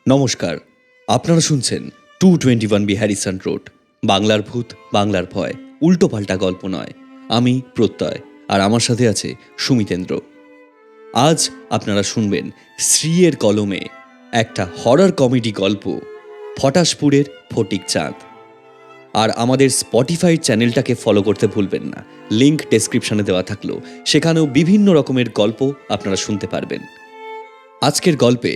নমস্কার, আপনারা শুনছেন 221 হ্যারিসন রোড, বাংলার ভূত বাংলার ভয়, উল্টোপাল্টা গল্প নয়। আমি প্রত্যয়, আর আমার সাথে আছে সুমিতেন্দ্র। আজ আপনারা শুনবেন শ্রীয়ের কলমে একটা হরর কমেডি গল্প, ফটাশপুরের ফটিক চাঁদ। আর আমাদের স্পটিফাই চ্যানেলটাকে ফলো করতে ভুলবেন না, লিংক ডেসক্রিপশনে দেওয়া থাকলো, সেখানেও বিভিন্ন রকমের গল্প আপনারা শুনতে পারবেন। আজকের গল্পে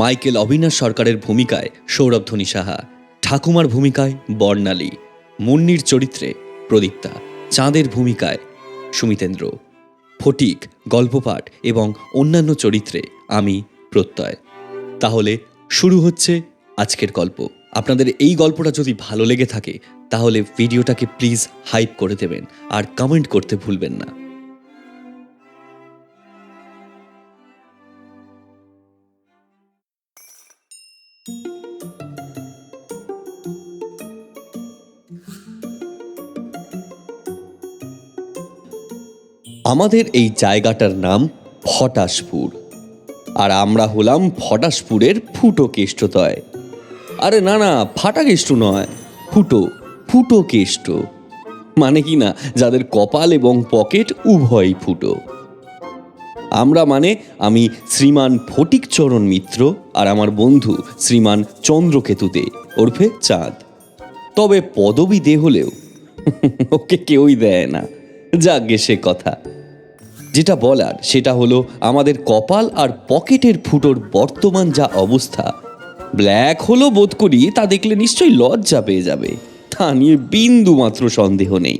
মাইকেল অবিনাশ সরকারের ভূমিকায় সৌরভধ্বনি সাহা, ঠাকুমার ভূমিকায় বর্ণালী, মুন্নির চরিত্রে প্রদীপ্তা, চাঁদের ভূমিকায় সুমিতেন্দ্র, ফটিক, গল্পপাঠ এবং অন্যান্য চরিত্রে আমি প্রত্যয়। তাহলে শুরু হচ্ছে আজকের গল্প। আপনাদের এই গল্পটা যদি ভালো লেগে থাকে তাহলে ভিডিওটাকে প্লিজ হাইপ করে দেবেন আর কমেন্ট করতে ভুলবেন না। আমাদের এই জায়গাটার নাম ফটাশপুর, আর আমরা হলাম ফটাশপুরের ফুটো কেষ্টতয়। আরে না না, ফাটা কেষ্ট নয়, ফুটো ফুটো কেষ্ট, মানে কি না যাদের কপাল এবং পকেট উভয়ই ফুটো। আমরা মানে আমি শ্রীমান ফটিকচরণ মিত্র আর আমার বন্ধু শ্রীমান চন্দ্রকেতু দে ওরফে চাঁদ। তবে পদবি দে হলেও ওকে কেউই দেয় না। যাক সে কথা, যেটা বলার সেটা হলো আমাদের কপাল আর পকেটের ফুটোর বর্তমান যা অবস্থা, ব্ল্যাক হলো বোধ করি, তা দেখলে নিশ্চয়ই লজ্জা পেয়ে যাবে, তা নিয়ে বিন্দু মাত্র সন্দেহ নেই।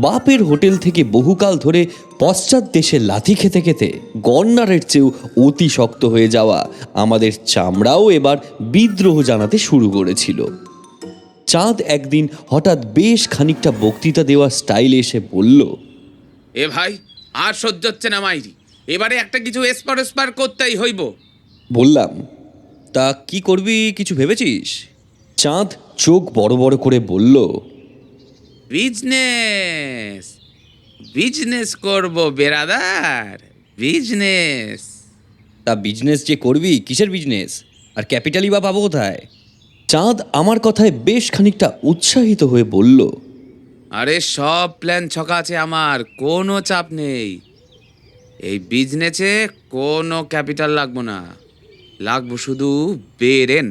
বাপের হোটেল থেকে বহুকাল ধরে পশ্চাৎ দেশে লাথি খেতে খেতে গন্ডারের চেয়েও অতি শক্ত হয়ে যাওয়া আমাদের চামড়াও এবার বিদ্রোহ জানাতে শুরু করেছিল। চাঁদ একদিন হঠাৎ বেশ খানিকটা বক্তৃতা দেওয়ার স্টাইলে এসে বলল, এ ভাই, আর সহ্য হচ্ছে না মাইরি, এবারে একটা কিছু এসপার করতেই হইব। বললাম, তা কি করবি, কিছু ভেবেছিস? চাঁদ চোখ বড় বড় করে বলল, বিজনেস বিজনেস করব বেরাদার, বিজনেস। তা বিজনেস যে করবি, কিসের বিজনেস, আর ক্যাপিটালই বা পাবো কোথায়? চাঁদ আমার কথায় বেশ খানিকটা উৎসাহিত হয়ে বলল, আরে সব প্ল্যান ছকা আছে আমার, কোনো চাপ নেই। এই বিজনেসে কোনো ক্যাপিটাল লাগবো না, লাগবো শুধু বেরেন,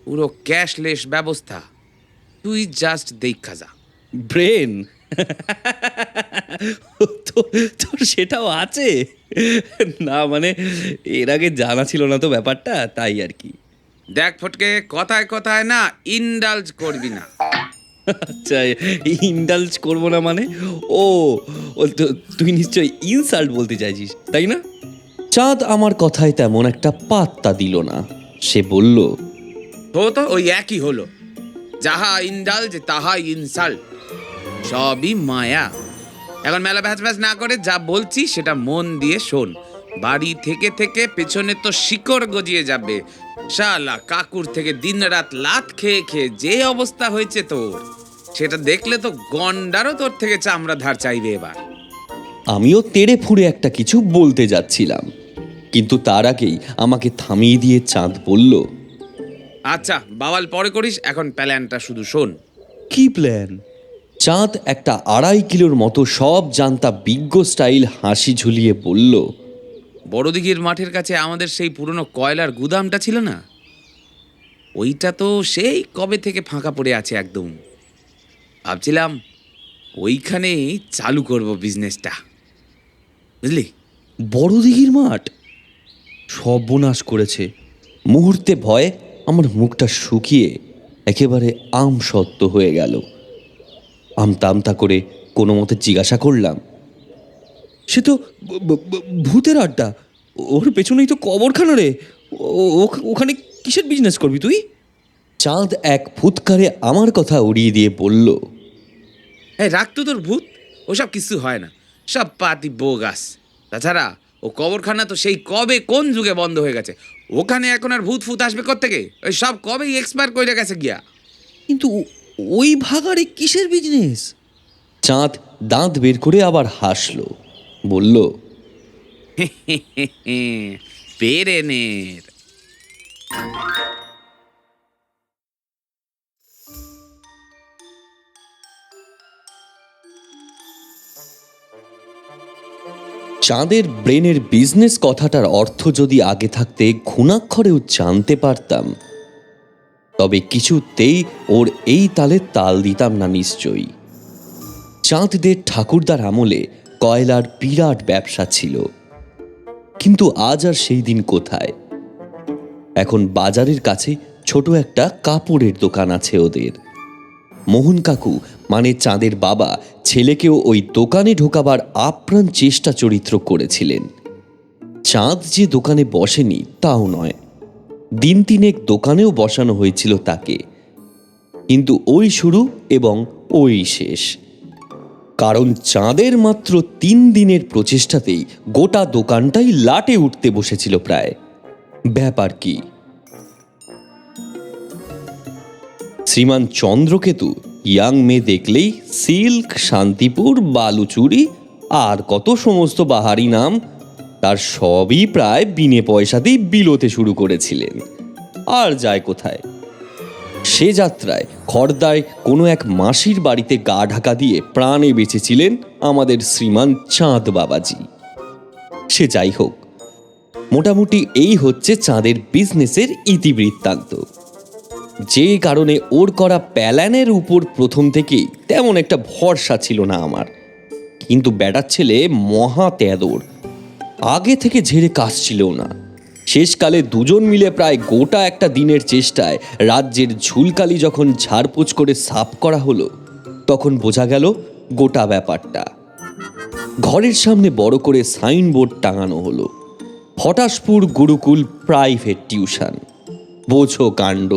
পুরো ক্যাশলেস ব্যবস্থা। তুই জাস্ট দেখা যা। ব্রেন? তোর সেটাও আছে? না মানে এর আগে জানা ছিল না তো ব্যাপারটা, তাই আর কি। দেখ ফটকে, কথায় কথায় না ইনডালজ করবি না। আচ্ছা, ইন্ডালজ করবো না মানে? ও ও তুই নিশ্চয় ইনসাল্ট বলতে চাইছিস, তাই না? চাঁদ আমার কথায় তেমন একটা পাত্তা দিল না। সে বলল, তো ওই একই হলো, যাহা ইনডালজ তাহা ইনসাল্ট, সবই মায়া। এখন মেলা ভ্যাচ ভ্যাচ না করে যা বলছি সেটা মন দিয়ে শোন। বাড়ি থেকে থেকে পেছনে তো শিকড় গজিয়ে যাবে। শালা কাকুর থেকে দিনরাত লাত খেয়ে খেয়ে যে অবস্থা হয়েছে তোর, সেটা দেখলে তো গন্ডারও তোর থেকে চামড়া ধার চাইবে এবার। আমিও তেড়ে ফুঁড়ে একটা কিছু বলতে যাচ্ছিলাম, কিন্তু তার আগেই আমাকে থামিয়ে দিয়ে চাঁদ বলল, আচ্ছা বাওয়াল পরে করিস, এখন প্ল্যানটা শুধু শোন। কি প্ল্যান? চাঁদ একটা 2.5 কিলোর মতো সব জানতা বিজ্ঞ স্টাইল হাসি ঝুলিয়ে বলল, বড়দিঘির মাঠের কাছে আমাদের সেই পুরনো কয়লার গুদামটা ছিল না, ওইটা তো সেই কবে থেকে ফাঁকা পড়ে আছে একদম। ভাবছিলাম ওইখানেই চালু করব বিজনেসটা, বুঝলি? বড়দিঘির মাঠ? সর্বনাশ করেছে। মুহূর্তে ভয়ে আমার মুখটা শুকিয়ে একেবারে আমসত্ত্ব হয়ে গেল। আমতা আমতা করে কোনো মতে জিজ্ঞাসা করলাম, সে তো ভূতের আড্ডা, ওর পেছনেই তো কবরখানা রে, ওখানে কিসের বিজনেস করবি তুই? চাঁদ এক ফুৎকারে আমার কথা উড়িয়ে দিয়ে বলল, হ্যাঁ রাখতো তোর ভূত, ওসব কিছু হয় না, সব পাতি বোগাস। তাছাড়া ও কবরখানা তো সেই কবে কোন যুগে বন্ধ হয়ে গেছে, ওখানে এখন আর ভূত ফুত আসবে কোত্থেকে? ওই সব কবেই এক্সপায়ার করে গেছে গিয়া। কিন্তু ওই ভাগাড়ে কিসের বিজনেস? চাঁদ দাঁত বের করে আবার হাসলো, বলল, পেরেনের চাঁদের ব্রেনের বিজনেস কথাটার অর্থ যদি আগে থাকতে ঘুণাক্ষরেও জানতে পারতাম, তবে কিছুতেই ওর এই তালে তাল দিতাম না নিশ্চয়ই। চাঁদদের ঠাকুরদার আমলে কয়লার বিরাট ব্যবসা ছিল, কিন্তু আজ আর সেই দিন কোথায়। এখন বাজারের কাছে ছোট একটা কাপড়ের দোকান আছে ওদের। মোহন কাকু মানে চাঁদের বাবা ছেলেকেও ওই দোকানে ঢোকাবার আপ্রাণ চেষ্টা চরিত্র করেছিলেন। চাঁদ যে দোকানে বসেনি তাও নয়, দিন তিনেক দোকানেও বসানো হয়েছিল তাকে, কিন্তু ওই শুরু এবং ওই শেষ। কারণ চাঁদের মাত্র 3 দিনের প্রচেষ্টাতেই গোটা দোকানটাই লাটে উঠতে বসেছিল প্রায়। ব্যাপার কি? শ্রীমান চন্দ্রকেতু ইয়াং মেয়ে দেখলেই সিল্ক, শান্তিপুর, বালুচুরি আর কত সমস্ত বাহারি নাম, তার সবই প্রায় বিনে পয়সাতেই বিলোতে শুরু করেছিলেন। আর যায় কোথায়? সে যাত্রায় খড়দায় কোনো এক মাসির বাড়িতে গা ঢাকা দিয়ে প্রাণে বেঁচেছিলেন আমাদের শ্রীমান চাঁদ বাবাজি। সে যাই হোক, মোটামুটি এই হচ্ছে চাঁদের বিজনেসের ইতিবৃত্তান্ত। যে কারণে ওর করা প্যালানের উপর প্রথম থেকেই তেমন একটা ভরসা ছিল না আমার। কিন্তু ব্যাটার ছেলে মহা তেদর, আগে থেকে ঝেড়ে কাশছিল না। শেষকালে দুজন মিলে প্রায় গোটা একটা দিনের চেষ্টায় রাজ্যের ঝুলকালি যখন ঝাড়পোছ করে সাফ করা হলো, তখন বোঝা গেল গোটা ব্যাপারটা। ঘরের সামনে বড় করে সাইনবোর্ড টাঙানো হলো, ফটাশপুর গুরুকুল প্রাইভেট টিউশন। বোঝো কাণ্ড,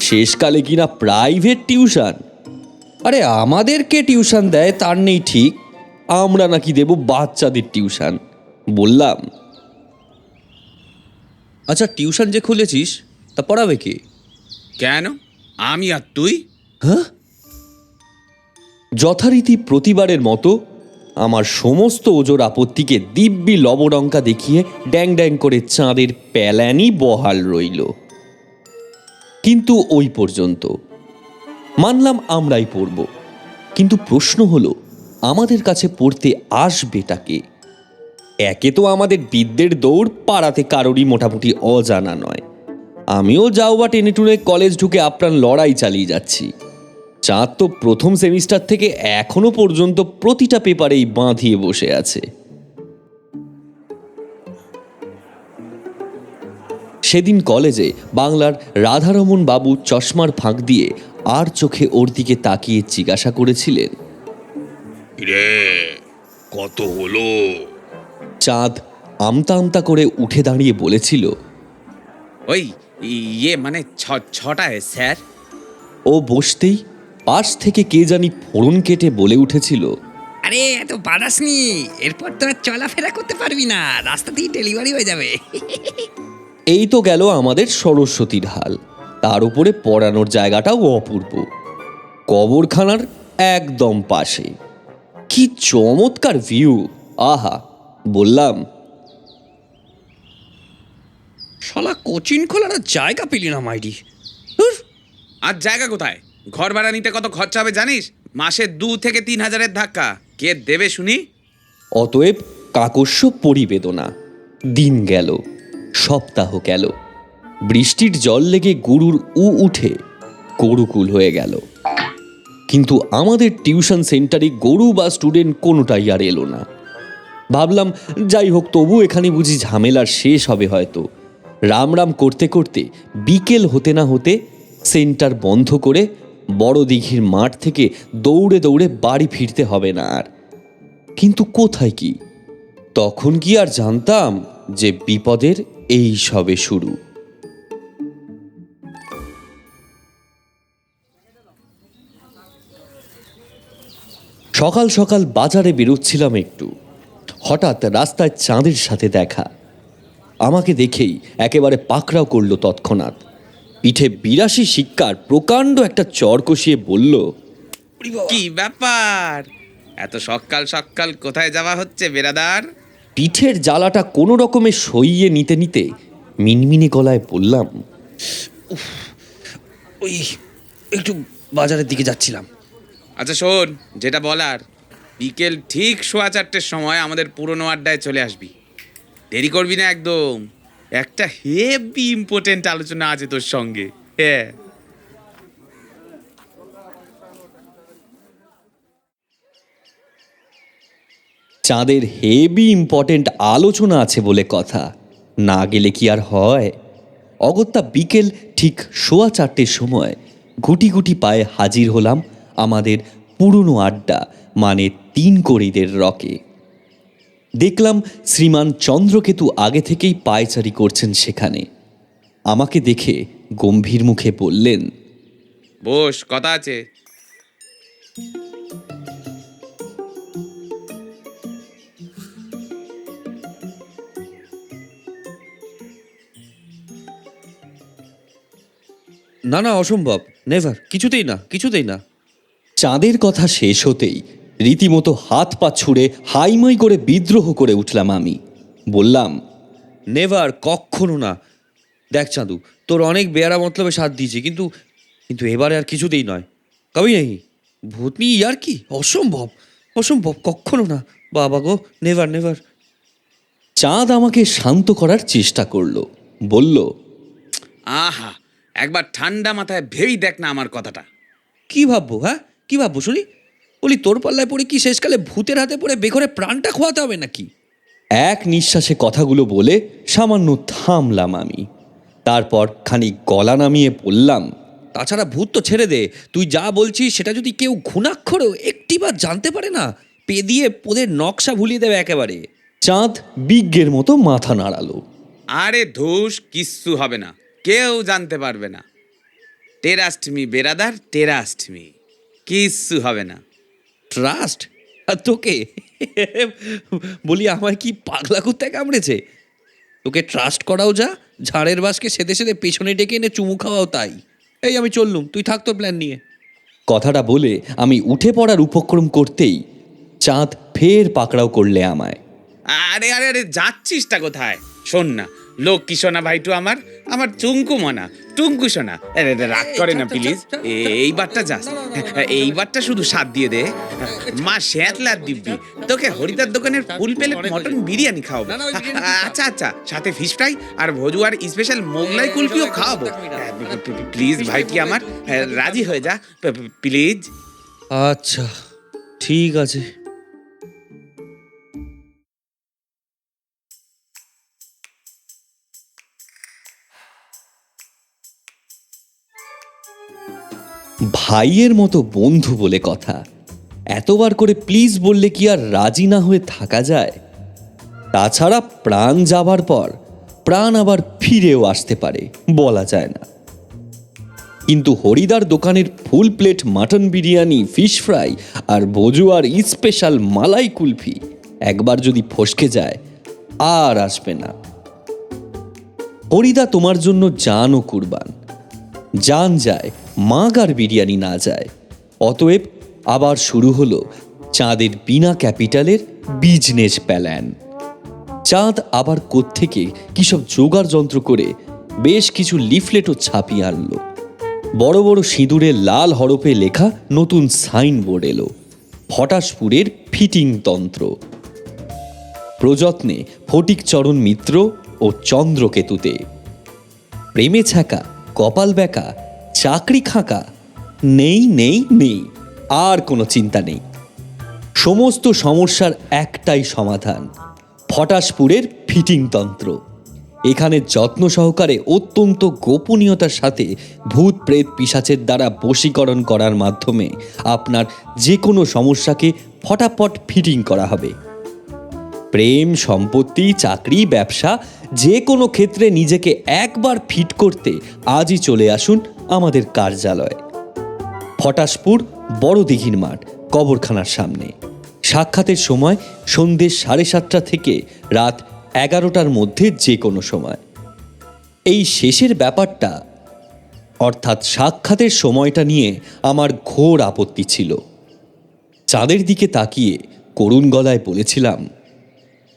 শেষকালে কিনা প্রাইভেট টিউশন। আরে আমাদেরকে টিউশন দেয় তার নেই ঠিক, আমরা নাকি দেব বাচ্চাদের টিউশন। বললাম, আচ্ছা টিউশন যে খুলেছিস তা পড়াবে কে? কেন আমি আর তুই? হ্যাঁ? যথারীতি প্রতিবারের মতো আমার সমস্ত ওজোর আপত্তিকে দিব্যি লবডঙ্কা দেখিয়ে ড্যাং ড্যাং করে চাঁদের প্যালানি বহাল রইল। কিন্তু ওই পর্যন্ত মানলাম আমরাই পড়ব, কিন্তু প্রশ্ন হলো আমাদের কাছে পড়তে আসবেটাকে। একে তো আমাদের বিদ্যের দৌড় পাড়াতে কারোরই মোটামুটি অজানা নয়। আমিও যাও বা টেনে টুনে কলেজ ঢুকে আপ্রাণ লড়াই চালিয়ে যাচ্ছি। চাঁদ তো প্রথম সেমিস্টার থেকে এখনো পর্যন্ত প্রতিটা পেপারেই বাঁধিয়ে বসে আছে। সেদিন কলেজে বাংলার রাধারমণ বাবু চশমার ফাঁক দিয়ে আর চোখে ওর দিকে তাকিয়ে জিজ্ঞাসা করেছিলেন, রে কত হলো? চাঁদ আমতা আমতা করে উঠে দাঁড়িয়ে বলেছিল, ওই মানে ছটায় স্যার। ও বসতেই পাশ থেকে কে জানি ফোড়ন কেটে বলে উঠেছিল, আরে এত বাড়াসনি, এরপর তো আর চলাফেরা করতে পারবি না, রাস্তাতেই ডেলিভারি হয়ে যাবে। এই তো গেল আমাদের সরস্বতীর হাল, তার উপরে পড়ানোর জায়গাটাও অপূর্ব, কবরখানার একদম পাশে। কি চমৎকার ভিউ! আহা! বললাম, শালা কোচিং খোলার জায়গা পেলি না মাইরি। আর জায়গা কোথায়? ঘর ভাড়া নিতে কত খরচা হবে জানিস? মাসে 2 থেকে 3 হাজারের ধাক্কা কে দেবে শুনি? অতএব কাকস্য পরিবেদনা। দিন গেল, সপ্তাহ গেল, বৃষ্টির জল লেগে গুরুর উঠে গরুকুল হয়ে গেল। কিন্তু আমাদের টিউশন সেন্টারে গরু বা স্টুডেন্ট কোনোটাই আর এলো না। ভাবলাম যাই হোক, তবু এখানে বুঝি ঝামেলার শেষ হবে হয়তো। রাম রাম করতে করতে বিকেল হতে না হতে সেন্টার বন্ধ করে বড় দিঘির মাঠ থেকে দৌড়ে দৌড়ে বাড়ি ফিরতে হবে না আর। কিন্তু কোথায় কি? তখন কি আর জানতাম যে বিপদের এই সবে শুরু। সকাল সকাল বাজারে বেরোচ্ছিলাম একটু, হঠাৎ রাস্তায় চাঁদের সাথে দেখা। আমাকে দেখেই একেবারে পাকড়াও করলো তৎক্ষণাৎ। পিঠে 82 শিক্ষার প্রকাণ্ড একটা চর কষিয়ে বলল, কি ব্যাপার? এত সকাল সকাল কোথায় যাওয়া হচ্ছে বেরাদার? পিঠের জ্বালাটা কোনো রকমে সইয়ে নিতে নিতে মিনমিনে গলায় বললাম, ওই একটু বাজারের দিকে যাচ্ছিলাম। আচ্ছা শোন, যেটা বলার বিকেল ঠিক 4:15 সময় আমাদের পুরনো আড্ডায় চলে আসবি। দেরি করবি না একদম। একটা হেভি ইম্পর্টেন্ট আলোচনা আছে তোর সঙ্গে। হ্যাঁ, চাঁদের হেভি ইম্পর্টেন্ট আলোচনা আছে বলে কথা, না গেলে কি আর হয়। অগত্যা বিকেল ঠিক 4:15 সময় গুটি গুটি পায়ে হাজির হলাম আমাদের পুরনো আড্ডা মানে তিনকড়িদের রকে। দেখলাম শ্রীমান চন্দ্রকেতু আগে থেকেই পায়চারি করছেন সেখানে। আমাকে দেখে গম্ভীর মুখে বললেন, বস, কথা আছে। না না, অসম্ভব, নেভার, কিছুতেই না, কিছুতেই না। চাঁদের কথা শেষ হতেই রীতিমতো হাত পা ছুঁড়ে হাইমাই করে বিদ্রোহ করে উঠলাম আমি। বললাম, নেভার, কক্ষনো না। দেখ চাঁদু, তোর অনেক বেয়ারা মতলবে সাথ দিয়েছি, কিন্তু কিন্তু এবারে আর কিছুতেই নয়। কবি নেই, ভূতনি আর কি, অসম্ভব, অসম্ভব, কক্ষনো না। বাবা গো, নেভার নেভার। চাঁদ আমাকে শান্ত করার চেষ্টা করলো, বলল, আহা, একবার ঠান্ডা মাথায় ভেবেই দেখ না আমার কথাটা। কি ভাববো? হ্যাঁ, কি ভাববো শুনি? বলি, তোর পাল্লায় পড়ে কি শেষকালে ভূতের হাতে পড়ে বেঘরে প্রাণটা খোয়াতে হবে নাকি? এক নিঃশ্বাসে কথাগুলো বলে সামান্য থামলাম আমি। তারপর খানিক গলা নামিয়ে বললাম, তাছাড়া ভূত তো ছেড়ে দে, তুই যা বলছিস সেটা যদি কেউ ঘুণাক্ষরেও একটিবার জানতে পারে না, পে দিয়ে পোদের নকশা ভুলিয়ে দেবে একেবারে। চাঁদ বিজ্ঞের মতো মাথা নাড়ালো। আরে ধুস, কিচ্ছু হবে না, কেউ জানতে পারবে না। টেরাস্ট মি বেরাদার, টেরাস্ট মি, কিচ্ছু হবে না। ট্রাস্ট? আর তোকে? বলি, আমার কি পাগলা কুত্তা কামড়েছে? তোকে ট্রাস্ট করাও যা, ঝাড়ের বাসকে সেদে সেদে পেছনে ডেকে এনে চুমু খাওয়াও তাই। এই আমি চললুম, তুই থাক তোর প্ল্যান নিয়ে। কথাটা বলে আমি উঠে পড়ার উপক্রম করতেই চাঁদ ফের পাকড়াও করলে আমায়। আরে আরে আরে, যাচ্ছিসটা কোথায়? শোন না, লক্ষ্মী সোনা ভাইটু আমার, আমার চুঙ্কু মনা, টুঙ্কু সোনা। আরে রাগ করে না প্লিজ, এইবারটা যাস, এইবারটা শুধু সাথ দিয়ে দে। মা শ্যাতলার দিব্যি, তোকে হরিদার দোকানের ফুল প্লেট মটন বিরিয়ানি খাওয়াবো। আচ্ছা আচ্ছা, সাথে ফিশ ফ্রাই আর ভজুয়ার স্পেশাল মোগলাই কুলফিও খাওয়াবো। প্লিজ ভাইটি আমার, রাজি হয়ে যা প্লিজ। আচ্ছা, ঠিক আছে। ভাইয়ের মতো বন্ধু বলে কথা, এতবার করে প্লিজ বললে কি আর রাজি না হয়ে থাকা যায়? তাছাড়া প্রাণ যাবার পর প্রাণ আবার ফিরেও আসতে পারে, বলা যায় না। কিন্তু হরিদার দোকানের full plate mutton biryani, fish fry আর বজুয়ার স্পেশাল মালাই কুলফি একবার যদি ফসকে যায়, আর আসবে না। হরিদা তোমার জন্য জানও কুরবান, জান যায় মাগ আর বিরিয়ানি না যায়। অতএব আবার শুরু হলো চাঁদের বিনা ক্যাপিটালের বিজনেস প্ল্যান। চাঁদ আবার কোত্থেকে কিসব জোগাড় যন্ত্র করে বেশ কিছু লিফলেটও ছাপিয়ে আনলো। বড় বড় সিঁদুরে লাল হরফে লেখা নতুন সাইনবোর্ড এলো, ফটাশপুরের ফিটিং তন্ত্র। প্রযত্নে ফটিকচরণ মিত্র ও চন্দ্রকেতুতে। প্রেমে ছ্যাঁকা, কপাল ব্যাকা, চাকরি খাঁকা, নেই নেই নেই, আর কোনো চিন্তা নেই। সমস্ত সমস্যার একটাই সমাধান, ফটাশপুরের ফিটিং তন্ত্র। এখানে যত্ন সহকারে অত্যন্ত গোপনীয়তার সাথে ভূত প্রেত পিশাচের দ্বারা বশীকরণ করার মাধ্যমে আপনার যে কোনো সমস্যাকে ফটাফট ফিটিং করা হবে। প্রেম, সম্পত্তি, চাকরি, ব্যবসা, যে কোনো ক্ষেত্রে নিজেকে একবার ফিট করতে আজই চলে আসুন আমাদের কার্যালয়ে। ফটাশপুর বড় দিঘির মাঠ, কবরখানার সামনে। সাক্ষাতের সময় সন্ধ্যে 7:30 থেকে রাত 11টার মধ্যে যে কোনো সময়। এই শেষের ব্যাপারটা অর্থাৎ সাক্ষাতের সময়টা নিয়ে আমার ঘোর আপত্তি ছিল। চাঁদের দিকে তাকিয়ে করুণ গলায় বলেছিলাম,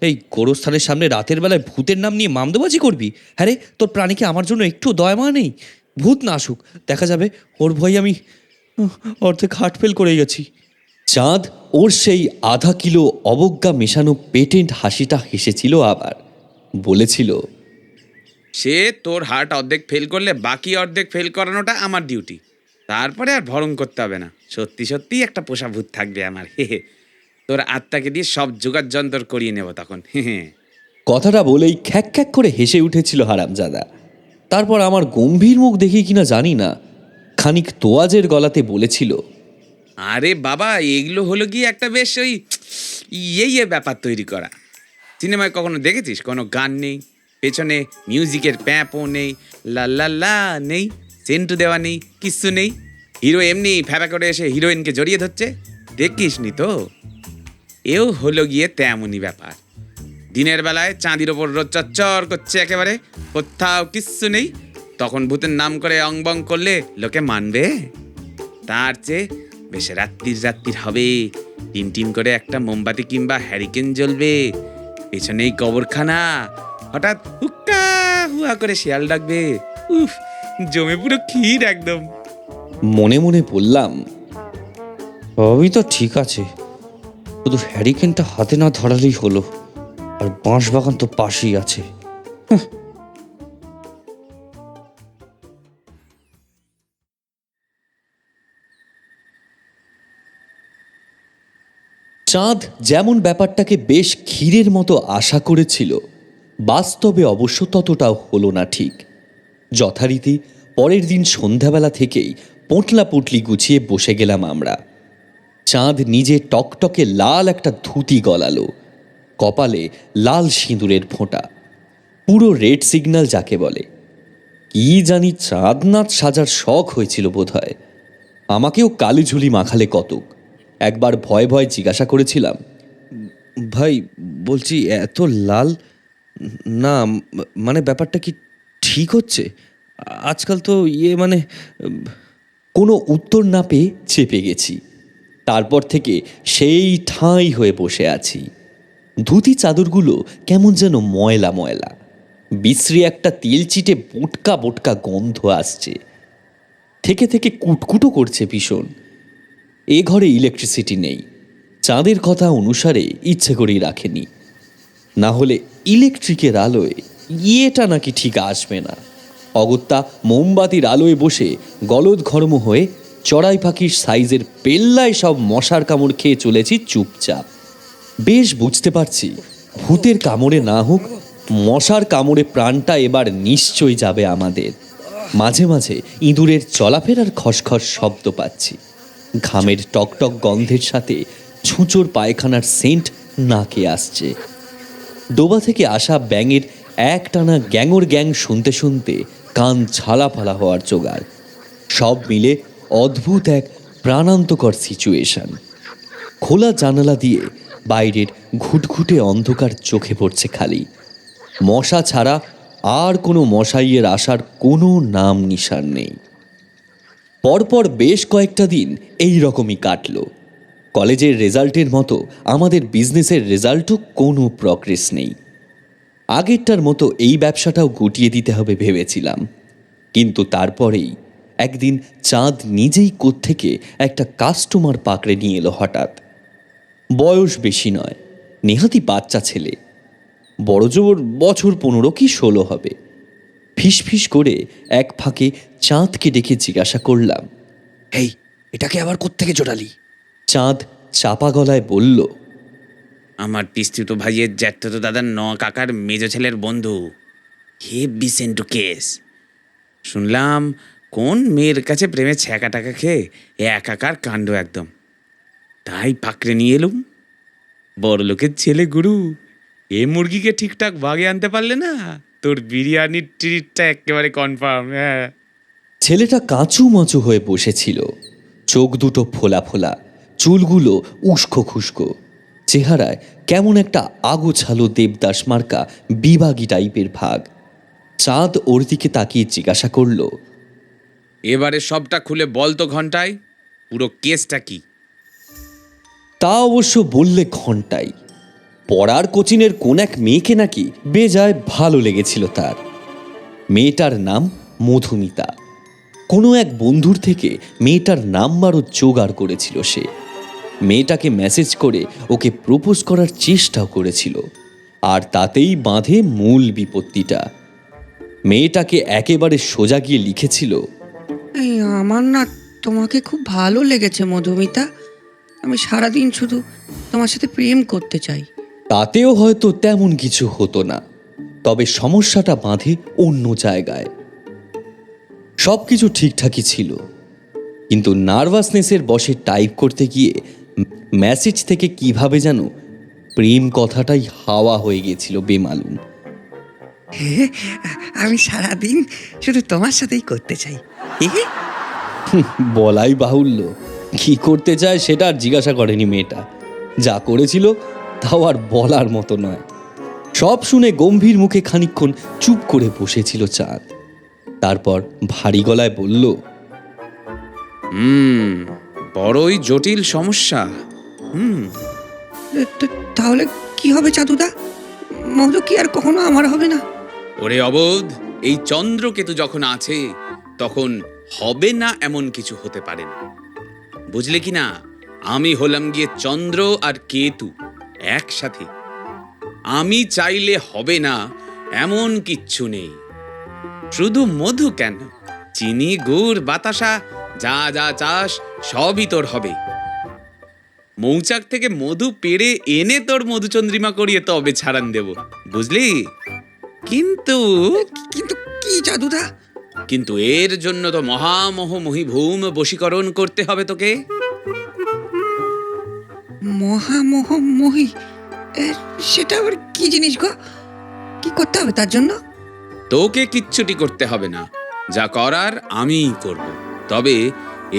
এই গোরস্থানের সামনে রাতের বেলায় ভূতের নাম নিয়ে মামদোবাজি করবি? হ্যাঁ রে, তোর প্রাণীকে আমার জন্য একটু দয়ামা নেই? ভূত না আসুক, দেখা যাবে ওর ভয় আমি অর্ধেক হার্ট ফেল করে গেছি। চাঁদ ওর সেই আধা কিলো অবজ্ঞা মেশানো পেটেন্ট হাসিটা হেসেছিল, আবার বলেছিল, সে তোর হার্ট অর্ধেক ফেল করলে বাকি অর্ধেক ফেল করানোটা আমার ডিউটি। তারপরে আর ভরং করতে হবে না। সত্যি সত্যি একটা পোষা ভূত থাকবে আমার। হে হে, তোর আত্মাকে দিয়ে সব জোগাড় যন্ত্র করিয়ে নেব তখন। হে হে। কথাটা বলেই খ্যাক খ্যাক করে হেসে উঠেছিল হারামজাদা। তারপর আমার গম্ভীর মুখ দেখে কিনা জানি না, খানিক তোয়াজের গলাতে বলেছিল, আরে বাবা, এগুলো হলো গিয়ে একটা বেশ ওই ইয়ে ব্যাপার তৈরি করা। সিনেমায় কখনো দেখেছিস কোনো গান নেই, পেছনে মিউজিকের প্যাপও নেই, লা লা লা নেই, সেন্টু দেওয়া নেই, কিচ্ছু নেই, হিরো এমনি ফ্যাপা করে এসে হিরোইনকে জড়িয়ে ধরছে, দেখিসনি তো? এও হলো গিয়ে তেমনই ব্যাপার। দিনের বেলায় চাঁদির ওপর রোদ চচ্চর করছে একেবারে, কোথাও কিচ্ছু নেই, তখন ভূতের নাম করে অংবং করলে লোকে মানবে? তার চেয়ে বেশ রাত্রির হবে, টিম টিম করে একটা মোমবাতি কিংবা হ্যারিকেন জ্বলবে, পেছনেই কবরখানা, হঠাৎ হুক্কা হুয়া করে শিয়াল ডাকবে, উফ, জমে পুরো ক্ষীর একদম। মনে মনে বললাম, সবই তো ঠিক আছে, শুধু হ্যারিকেনটা হাতে না ধরালেই হলো, আর বাঁশ বাগান তো পাশেই আছে। চাঁদ যেমন ব্যাপারটাকে বেশ ক্ষীরের মতো আশা করেছিল, বাস্তবে অবশ্য ততটাও হলো না ঠিক। যথারীতি পরের দিন সন্ধ্যাবেলা থেকেই পোঁটলা পুটলি গুছিয়ে বসে গেলাম আমরা। চাঁদ নিজে টকটকে লাল একটা ধুতি গলালো, কপালে লাল সিঁদুরের ফোঁটা, পুরো রেড সিগন্যাল যাকে বলে। কি জানি চাঁদনাথ সাজার শখ হয়েছিল বোধহয়। আমাকেও কালিঝুলি মাখালে কতক। একবার ভয় ভয় জিজ্ঞাসা করেছিলাম, ভাই বলছি এত লাল না, মানে ব্যাপারটা কি ঠিক হচ্ছে? আজকাল তো মানে কোনো উত্তর না পেয়ে চেপে গেছি। তারপর থেকে সেই ঠাঁই হয়ে বসে আছি। ধুতি চাদরগুলো কেমন যেন ময়লা ময়লা, বিশ্রী একটা তেলচিটে বোটকা বোটকা গন্ধ আসছে, থেকে থেকে কুটকুটো করছে ভীষণ। এ ঘরে ইলেকট্রিসিটি নেই, চাঁদের কথা অনুসারে ইচ্ছে করেই রাখেনি, না হলে ইলেকট্রিকের আলোয় ইয়েটা নাকি ঠিক আসবে না। অগত্যা মোমবাতির আলোয় বসে গলদঘর্ম হয়ে চড়াই পাখির সাইজের পেল্লায় সব মশার কামড় খেয়ে চলেছি চুপচাপ। বেশ বুঝতে পারছি, ভূতের কামড়ে না হোক, মশার কামড়ে প্রাণটা এবার নিশ্চয়ই যাবে আমাদের। মাঝে মাঝে ইঁদুরের চলাফেরার খসখস শব্দ পাচ্ছি, ঘামের টকটক গন্ধের সাথে ছুঁচোর পায়খানার সেন্ট নাকে আসছে। ডোবা থেকে আসা ব্যাঙের একটানা গ্যাঙর গ্যাং শুনতে শুনতে কান ঝালাপালা হওয়ার জোগাড়। সব মিলে অদ্ভুত এক প্রাণান্তকর সিচুয়েশন। খোলা জানালা দিয়ে বাইরের ঘুটঘুটে অন্ধকার চোখে পড়ছে খালি। মশা ছাড়া আর কোনো মশাইয়ের আসার কোনো নাম নিশান নেই। পরপর বেশ কয়েকটা দিন এই রকমই কাটল। কলেজের রেজাল্টের মতো আমাদের বিজনেসের রেজাল্টও কোনো প্রগ্রেস নেই। আগেরটার মতো এই ব্যবসাটাও গুটিয়ে দিতে হবে ভেবেছিলাম, কিন্তু তারপরেই একদিন চাঁদ নিজেই কোত্থেকে একটা কাস্টমার পাকড়ে নিয়ে এলো হঠাৎ। বয়স বেশি নয়, নেহাতি বাচ্চা ছেলে, বড়জোর বছর 15 কি 16 হবে। ফিসফিস করে এক ফাঁকে চাঁদকে ডেকে জিজ্ঞাসা করলাম, এই এটাকে আবার কোত্থেকে জোটালি? চাঁদ চাপা গলায় বলল, আমার পিস্তুত ভাইয়ের জ্যাঠতো দাদার কাকার মেজো ছেলের বন্ধু, হেভি সেন্টু কেস। শুনলাম কোন মেয়ের কাছে প্রেমে ছ্যাঁকা টাকা খেয়ে একাকার কাণ্ড একদম, তাই পাকড়ে নিয়ে এলুম। বড় লোকের ছেলে গুরু, এ মুরগিকে ঠিকঠাক বাগে আনতে পারলে না, তোর বিরিয়ানির ট্রিটটা একেবারে কনফার্ম। হ্যাঁ, ছেলেটা কাঁচু মাচু হয়ে বসেছিল, চোখ দুটো ফোলা ফোলা, চুলগুলো উস্কো খুস্কো, চেহারায় কেমন একটা আগোছালো দেবদাস মার্কা বিভাগী টাইপের ভাগ। চাঁদ ওর দিকে তাকিয়ে জিজ্ঞাসা করল, এবারে সবটা খুলে বল তো ঘন্টায়, পুরো কেসটা কি? তা অবশ্য বললে ঘন্টাই। পড়ার কোচিনের কোন এক মেয়েকে নাকি বেজায় ভালো লেগেছিল তার। মেয়েটার নাম মধুমিতা। কোনো এক বন্ধুর থেকে মেয়েটার নাম্বারও জোগাড় করেছিল সে। মেয়েটাকে মেসেজ করে ওকে প্রপোজ করার চেষ্টাও করেছিল। আর তাতেই বাঁধে মূল বিপত্তিটা। মেয়েটাকে একেবারে সোজা গিয়ে লিখেছিল, এই আমার না তোমাকে খুব ভালো লেগেছে মধুমিতা, আমি সারাদিন শুধু তোমার সাথে প্রেম করতে চাই। তাতেও হয়তো তেমন কিছু হতো না, তবে সমস্যাটা বাঁধে অন্য জায়গায়। সব কিছু ঠিকঠাকই ছিল, কিন্তু নার্ভাসনেসের বশে টাইপ করতে গিয়ে মেসেজ থেকে কিভাবে যেন প্রেম কথাটাই হাওয়া হয়ে গিয়েছিল বেমালুম। আমি সারাদিন শুধু তোমার সাথেই করতে চাই। বলাই বাহুল্য, কি করতে চায় সেটা আর জিজ্ঞাসা করেনি মেয়েটা। যা করেছিল তাও আর বলার মতো নয়। সব শুনে গম্ভীর মুখে খানিকক্ষণ চুপ করে বসেছিল চাঁদ। তারপর ভারী গলায় বলল, বড়ই জটিল সমস্যা। তাহলে কি হবে চাঁদুদা? মধু কি আর কখনো আমার হবে না? ওরে অবোধ, এই চন্দ্রকেতু যখন আছে তখন হবে না এমন কিছু হতে পারে না, বুঝলে কি না? আমি হলাম গিয়ে চন্দ্র আর কেতু একসাথে। আমি চাইলে হবে না এমন কিচ্ছু নেই। শুধু মধু কেন, চিনি, গুড়, বাতাসা, যা যা চাস সবই তোর হবে। মৌচাক থেকে মধু পেড়ে এনে তোর মধুচন্দ্রিমা করিয়ে তবে ছাড়ান দেব, বুঝলি? কিন্তু কিন্তু কি চাঁদুদা? কিন্তু এর জন্য তো মহামোহ মহিভূম বশীকরণ করতে হবে তোকে। মহামোহ মহি, সেটা আবার কি জিনিস গো? কি করতে হবে তার জন্য? তোকে কিচ্ছুটি করতে হবে না, যা করার আমিই করব। তবে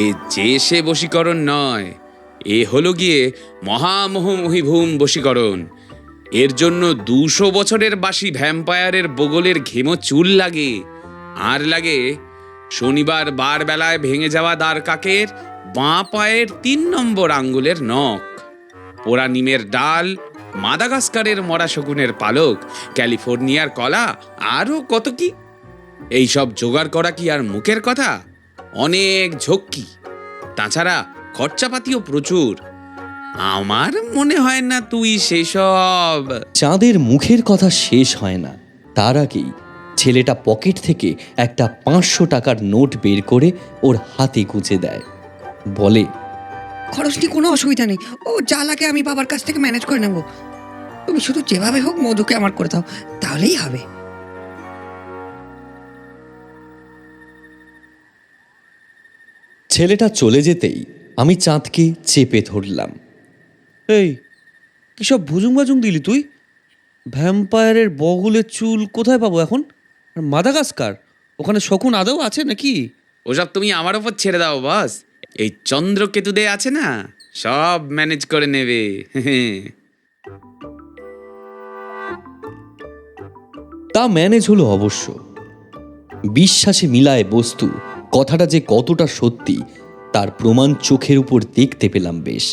এ যে সে বশীকরণ নয়, এ হলো গিয়ে মহামোহ মহিভূম বশীকরণ। এর জন্য 200 বছরের বাসি ভ্যাম্পায়ারের বগলের ঘেমো চুল লাগে, আর লাগে শনিবার বার বেলায় ভেঙে যাওয়া দ্বার কাকের বাঁ পায়ের 3 নম্বর আঙ্গুলের নখ, পোড়া নিমের ডাল, মাদাগাস্কারের মরা শকুনের পালক, ক্যালিফোর্নিয়ার কলা, আরও কত কি। এইসব জোগাড় করা কি আর মুখের কথা? অনেক ঝক্কি, তাছাড়া খরচাপাতিও প্রচুর। আমার মনে হয় না তুই সেসব। চাঁদের মুখের কথা শেষ হয় না, তার আগেই ছেলেটা পকেট থেকে একটা 500 টাকার নোট বের করে ওর হাতে গুঁজে দেয়। বলে, খরচ নিয়ে কোনো অসুবিধা নেই, ও যা লাগে আমি বাবার কাছ থেকে ম্যানেজ করে নেব। তুমি শুধু যেভাবে হোক মধুকে আমার করে দাও, তাহলেই হবে। ছেলেটা চলে যেতেই আমি চাঁদকে চেপে ধরলাম। এই কিসব ভুজুং বাজুং দিলি তুই? ভ্যাম্পায়ারের বগলের চুল কোথায় পাবো এখন? আর মাদাগাস্কার, ওখানে শকুন আদৌ আছে নাকি? ওসব তুমি আমার ওপর ছেড়ে দাও বস। এই চন্দ্রকেতুদে আছে না, সব ম্যানেজ করে নেবে। তা ম্যানেজ হলো অবশ্য। বিশ্বাসে মিলায় বস্তু কথাটা যে কতটা সত্যি তার প্রমাণ চোখের উপর দেখতে পেলাম বেশ।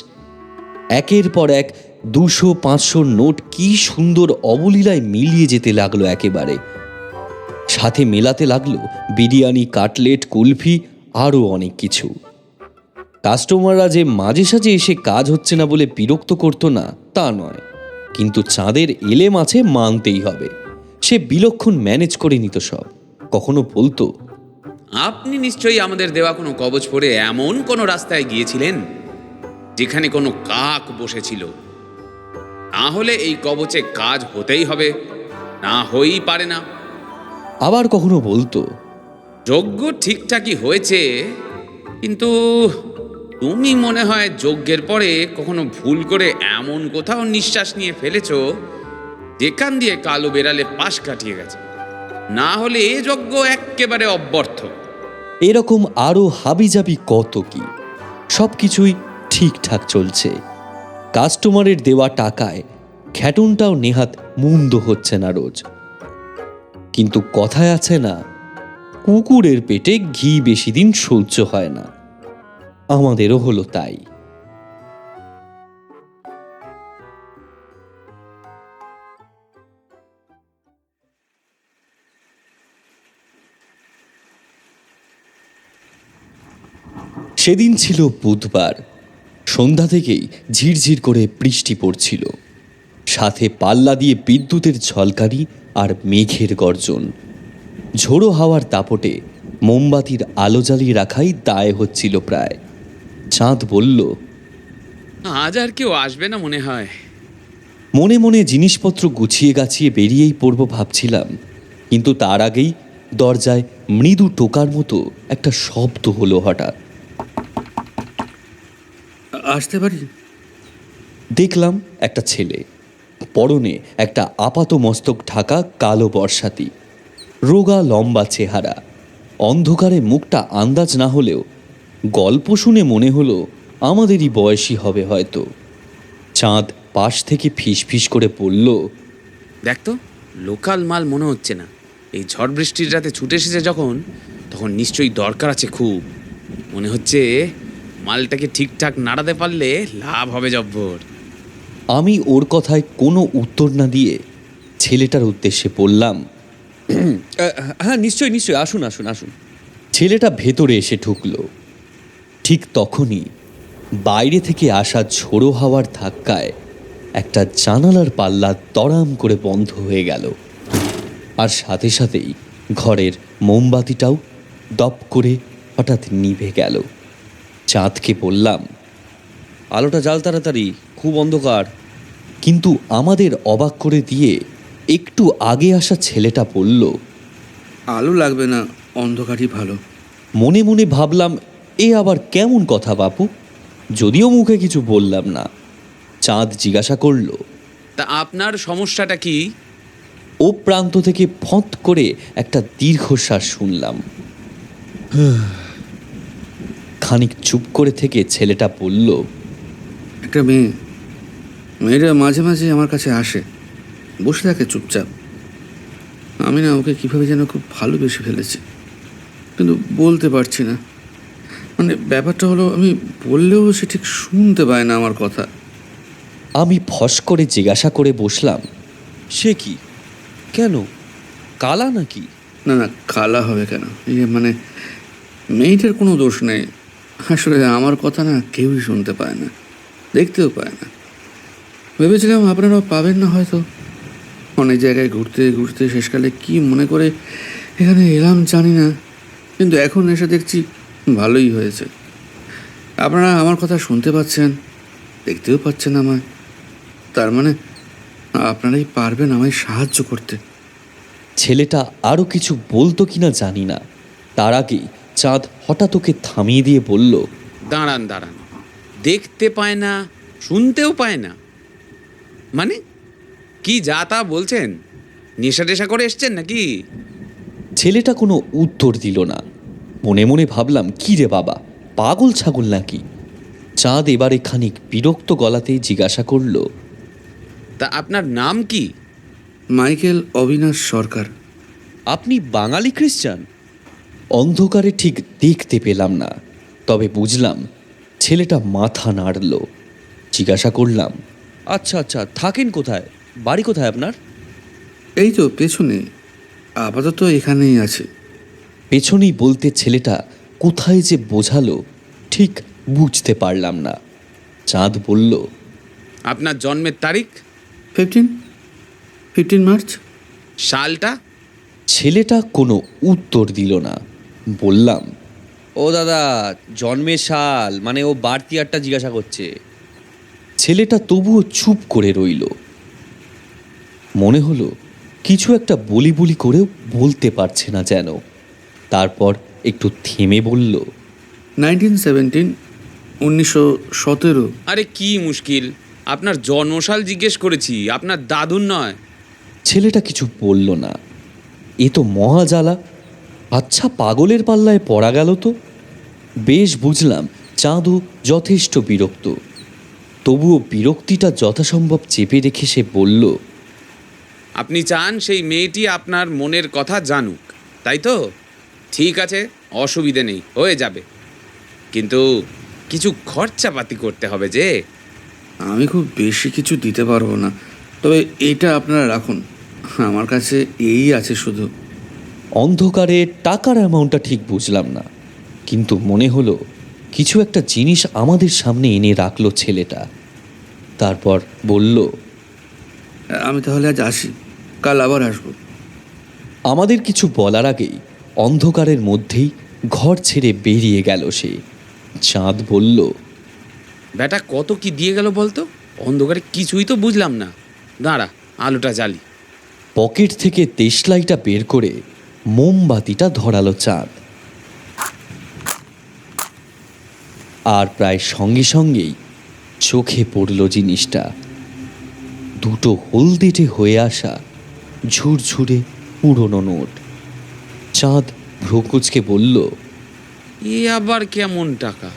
একের পর এক 200-500 নোট কি সুন্দর অবলীলায় মিলিয়ে যেতে লাগলো একেবারে। সাথে মেলাতে লাগলো বিরিয়ানি, কাটলেট, কুলফি, আরও অনেক কিছু। কাস্টমাররা যে মাঝে সাঝে এসে কাজ হচ্ছে না বলে বিরক্ত করতো না তা নয়, কিন্তু চাঁদের এলেম আছে মানতেই হবে। সে বিলক্ষণ ম্যানেজ করে নিত সব। কখনো বলতো, আপনি নিশ্চয়ই আমাদের দেওয়া কোনো কবচ পরে এমন কোনো রাস্তায় গিয়েছিলেন যেখানে কোনো কাক বসেছিল। না হলে এই কবচে কাজ হতেই হবে, না হয়েই পারে না। আবার কখনো বলতো, যজ্ঞ ঠিকঠাকই হয়েছে, কিন্তু তুমি মনে হয় যজ্ঞের পরে কখনো ভুল করে এমন কোথাও নিঃশ্বাস নিয়ে ফেলেছো যেখান দিয়ে কালো বেড়ালে পাশ কাটিয়ে গেছে। না হলে এ যজ্ঞ একেবারে অব্যর্থ। এরকম আরও হাবিজাবি কত কি। সব কিছুই ঠিকঠাক চলছে। কাস্টমারের দেওয়া টাকায় খ্যাটনটাও নেহাত মন্দ হচ্ছে না রোজ। কিন্তু কথায় আছে না, কুকুরের পেটে ঘি বেশি দিন সহ্য হয় না। আমাদেরও হলো তাই। সেদিন ছিল বুধবার। সন্ধ্যা থেকেই ঝিরঝির করে বৃষ্টি পড়ছিল, সাথে পাল্লা দিয়ে বিদ্যুতের ঝলকানি আর মেঘের গর্জন। ঝোড়ো হাওয়ার দাপটে মোমবাতির আলো জ্বালিয়ে রাখাই দায় হচ্ছিল প্রায়। চাঁদ বলল, আজ আর কেউ আসবে না মনে হয়। মনে মনে জিনিসপত্র গুছিয়ে গাছিয়ে বেরিয়েই পড়ব ভাবছিলাম, কিন্তু তার আগেই দরজায় মৃদু টোকার মতো একটা শব্দ হলো হঠাৎ। আসতে পারি? দেখলাম একটা ছেলে, পরনে একটা আপাত মস্তক ঢাকা কালো বর্ষাতি, রোগা লম্বা চেহারা। অন্ধকারে মুখটা আন্দাজ না হলেও গল্প শুনে মনে হলো আমাদেরই বয়সী হবে হয়তো। চাঁদ পাশ থেকে ফিস করে পড়ল, দেখ তো, লোকাল মাল মনে হচ্ছে না। এই ঝড় বৃষ্টির রাতে ছুটে এসেছে যখন, তখন নিশ্চয়ই দরকার আছে খুব। মনে হচ্ছে মালটাকে ঠিকঠাক নাড়াতে পারলে লাভ হবে জব্বর। আমি ওর কথায় কোনো উত্তর না দিয়ে ছেলেটার উদ্দেশ্যে বললাম, হ্যাঁ নিশ্চয়ই নিশ্চয়ই, আসুন আসুন আসুন। ছেলেটা ভেতরে এসে ঢুকল। ঠিক তখনই বাইরে থেকে আসা ঝোড়ো হাওয়ার ধাক্কায় একটা জানালার পাল্লা দড়াম করে বন্ধ হয়ে গেল, আর সাথে সাথেই ঘরের মোমবাতিটাও দপ করে হঠাৎ নিভে গেল। চাঁদকে বললাম, আলোটা জ্বাল তাড়াতাড়ি, খুব অন্ধকার। কিন্তু আমাদের অবাক করে দিয়ে একটু আগে আসা ছেলেটা বলল, আলো লাগবে না, অন্ধকারই ভালো। মনে মনে ভাবলাম, এ আবার কেমন কথা বাপু? যদিও মুখে কিছু বললাম না। চাঁদ জিজ্ঞাসা করল, তা আপনার সমস্যাটা কি? ও প্রান্ত থেকে ফঁত করে একটা দীর্ঘশ্বাস শুনলাম। খানিক চুপ করে থেকে ছেলেটা বলল, একটা মেয়েটা মাঝে মাঝে আমার কাছে আসে, বসে থাকে চুপচাপ। আমি না ওকে কীভাবে যেন খুব ভালোবেসে ফেলেছি, কিন্তু বলতে পারছি না। মানে ব্যাপারটা হলো, আমি বললেও সে ঠিক শুনতে পায় না আমার কথা। আমি ফস করে জিজ্ঞাসা করে বসলাম, সে কি? কেন? কালা নাকি? না না, কালা হবে কেন? মানে মেয়েটার কোনো দোষ নেই। আসলে আমার কথা না কেউই শুনতে পায় না, দেখতেও পায় না। ভেবেছিলাম আপনারাও পাবেন না হয়তো। অনেক জায়গায় ঘুরতে ঘুরতে শেষকালে কি মনে করে এখানে এলাম জানি না, কিন্তু এখন এসে দেখছি ভালোই হয়েছে। আপনারা আমার কথা শুনতে পাচ্ছেন, দেখতেও পাচ্ছেন আমায়। তার মানে আপনারাই পারবেন আমায় সাহায্য করতে। ছেলেটা আরও কিছু বলতো কিনা জানি না, তার আগেই চাঁদ হঠাৎ ওকে থামিয়ে দিয়ে বলল, দাঁড়ান দাঁড়ান, দেখতে পায় না, শুনতেও পায় না, মানে কি যা তা বলছেন? নেশা টেশা করে এসছেন নাকি? ছেলেটা কোনো উত্তর দিল না। মনে মনে ভাবলাম, কি রে বাবা, পাগল ছাগল নাকি? চাঁদ এবারে খানিক বিরক্ত গলাতেই জিজ্ঞাসা করল, তা আপনার নাম কি? মাইকেল অবিনাশ সরকার। আপনি বাঙালি খ্রিস্টান? অন্ধকারে ঠিক দেখতে পেলাম না, তবে বুঝলাম ছেলেটা মাথা নাড়ল। জিজ্ঞাসা করলাম, আচ্ছা আচ্ছা, থাকেন কোথায়? বাড়ি কোথায় আপনার? এই তো পেছনে, আপাতত এখানেই আছে। পেছনেই বলতে ছেলেটা কোথায় যে বোঝালো ঠিক বুঝতে পারলাম না। চাঁদ বলল, আপনার জন্মের তারিখ? 15 মার্চ। সালটা? ছেলেটা কোনো উত্তর দিল না। বললাম, ও দাদা, জন্মের সাল মানে ও বার্থ ইয়ারটা জিজ্ঞাসা করছে। ছেলেটা তবুও চুপ করে রইল। মনে হলো কিছু একটা বলি বলি করেও বলতে পারছে না যেন। তারপর একটু থেমে বলল, 1917, 1917। আরে কি মুশকিল, আপনার জন্মসাল জিজ্ঞেস করেছি, আপনার দাদুর নয়। ছেলেটা কিছু বলল না। এ তো মহা জ্বালা। আচ্ছা, পাগলের পাল্লায় পড়া গেল তো। বেশ বুঝলাম চাঁদও যথেষ্ট বিরক্ত। তবুও বিরক্তিটা যথাসম্ভব চেপে রেখে সে বলল, আপনি চান সেই মেয়েটি আপনার মনের কথা জানুক, তাই তো? ঠিক আছে, অসুবিধে নেই, হয়ে যাবে। কিন্তু কিছু খরচাপাতি করতে হবে যে। আমি খুব বেশি কিছু দিতে পারবো না, তবে এটা আপনারা রাখুন, আমার কাছে এই আছে শুধু। অন্ধকারে টাকার অ্যামাউন্টটা ঠিক বুঝলাম না, কিন্তু মনে হলো কিছু একটা জিনিস আমাদের সামনে এনে রাখলো ছেলেটা। তারপর বলল, আমি তাহলে আজ আসি, কাল আবার আসবো। আমাদের কিছু বলার আগেই অন্ধকারের মধ্যেই ঘর ছেড়ে বেরিয়ে গেল সে। চাঁদ বলল, ব্যাটা কত কি দিয়ে গেল বলতো, অন্ধকারে কিছুই তো বুঝলাম না। দাঁড়া, আলোটা জ্বালি। পকেট থেকে দেশলাইটা বের করে মোমবাতিটা ধরালো চাঁদ। আর প্রায় সঙ্গে সঙ্গেই চোখে পড়ল জিনিসটা। দুটো হলদেটে হয়ে আসা ঝুরঝুরে পুরনো নোট। চাঁদ ভ্রুকুচকে বলল, এ আবার কেমন টাকা?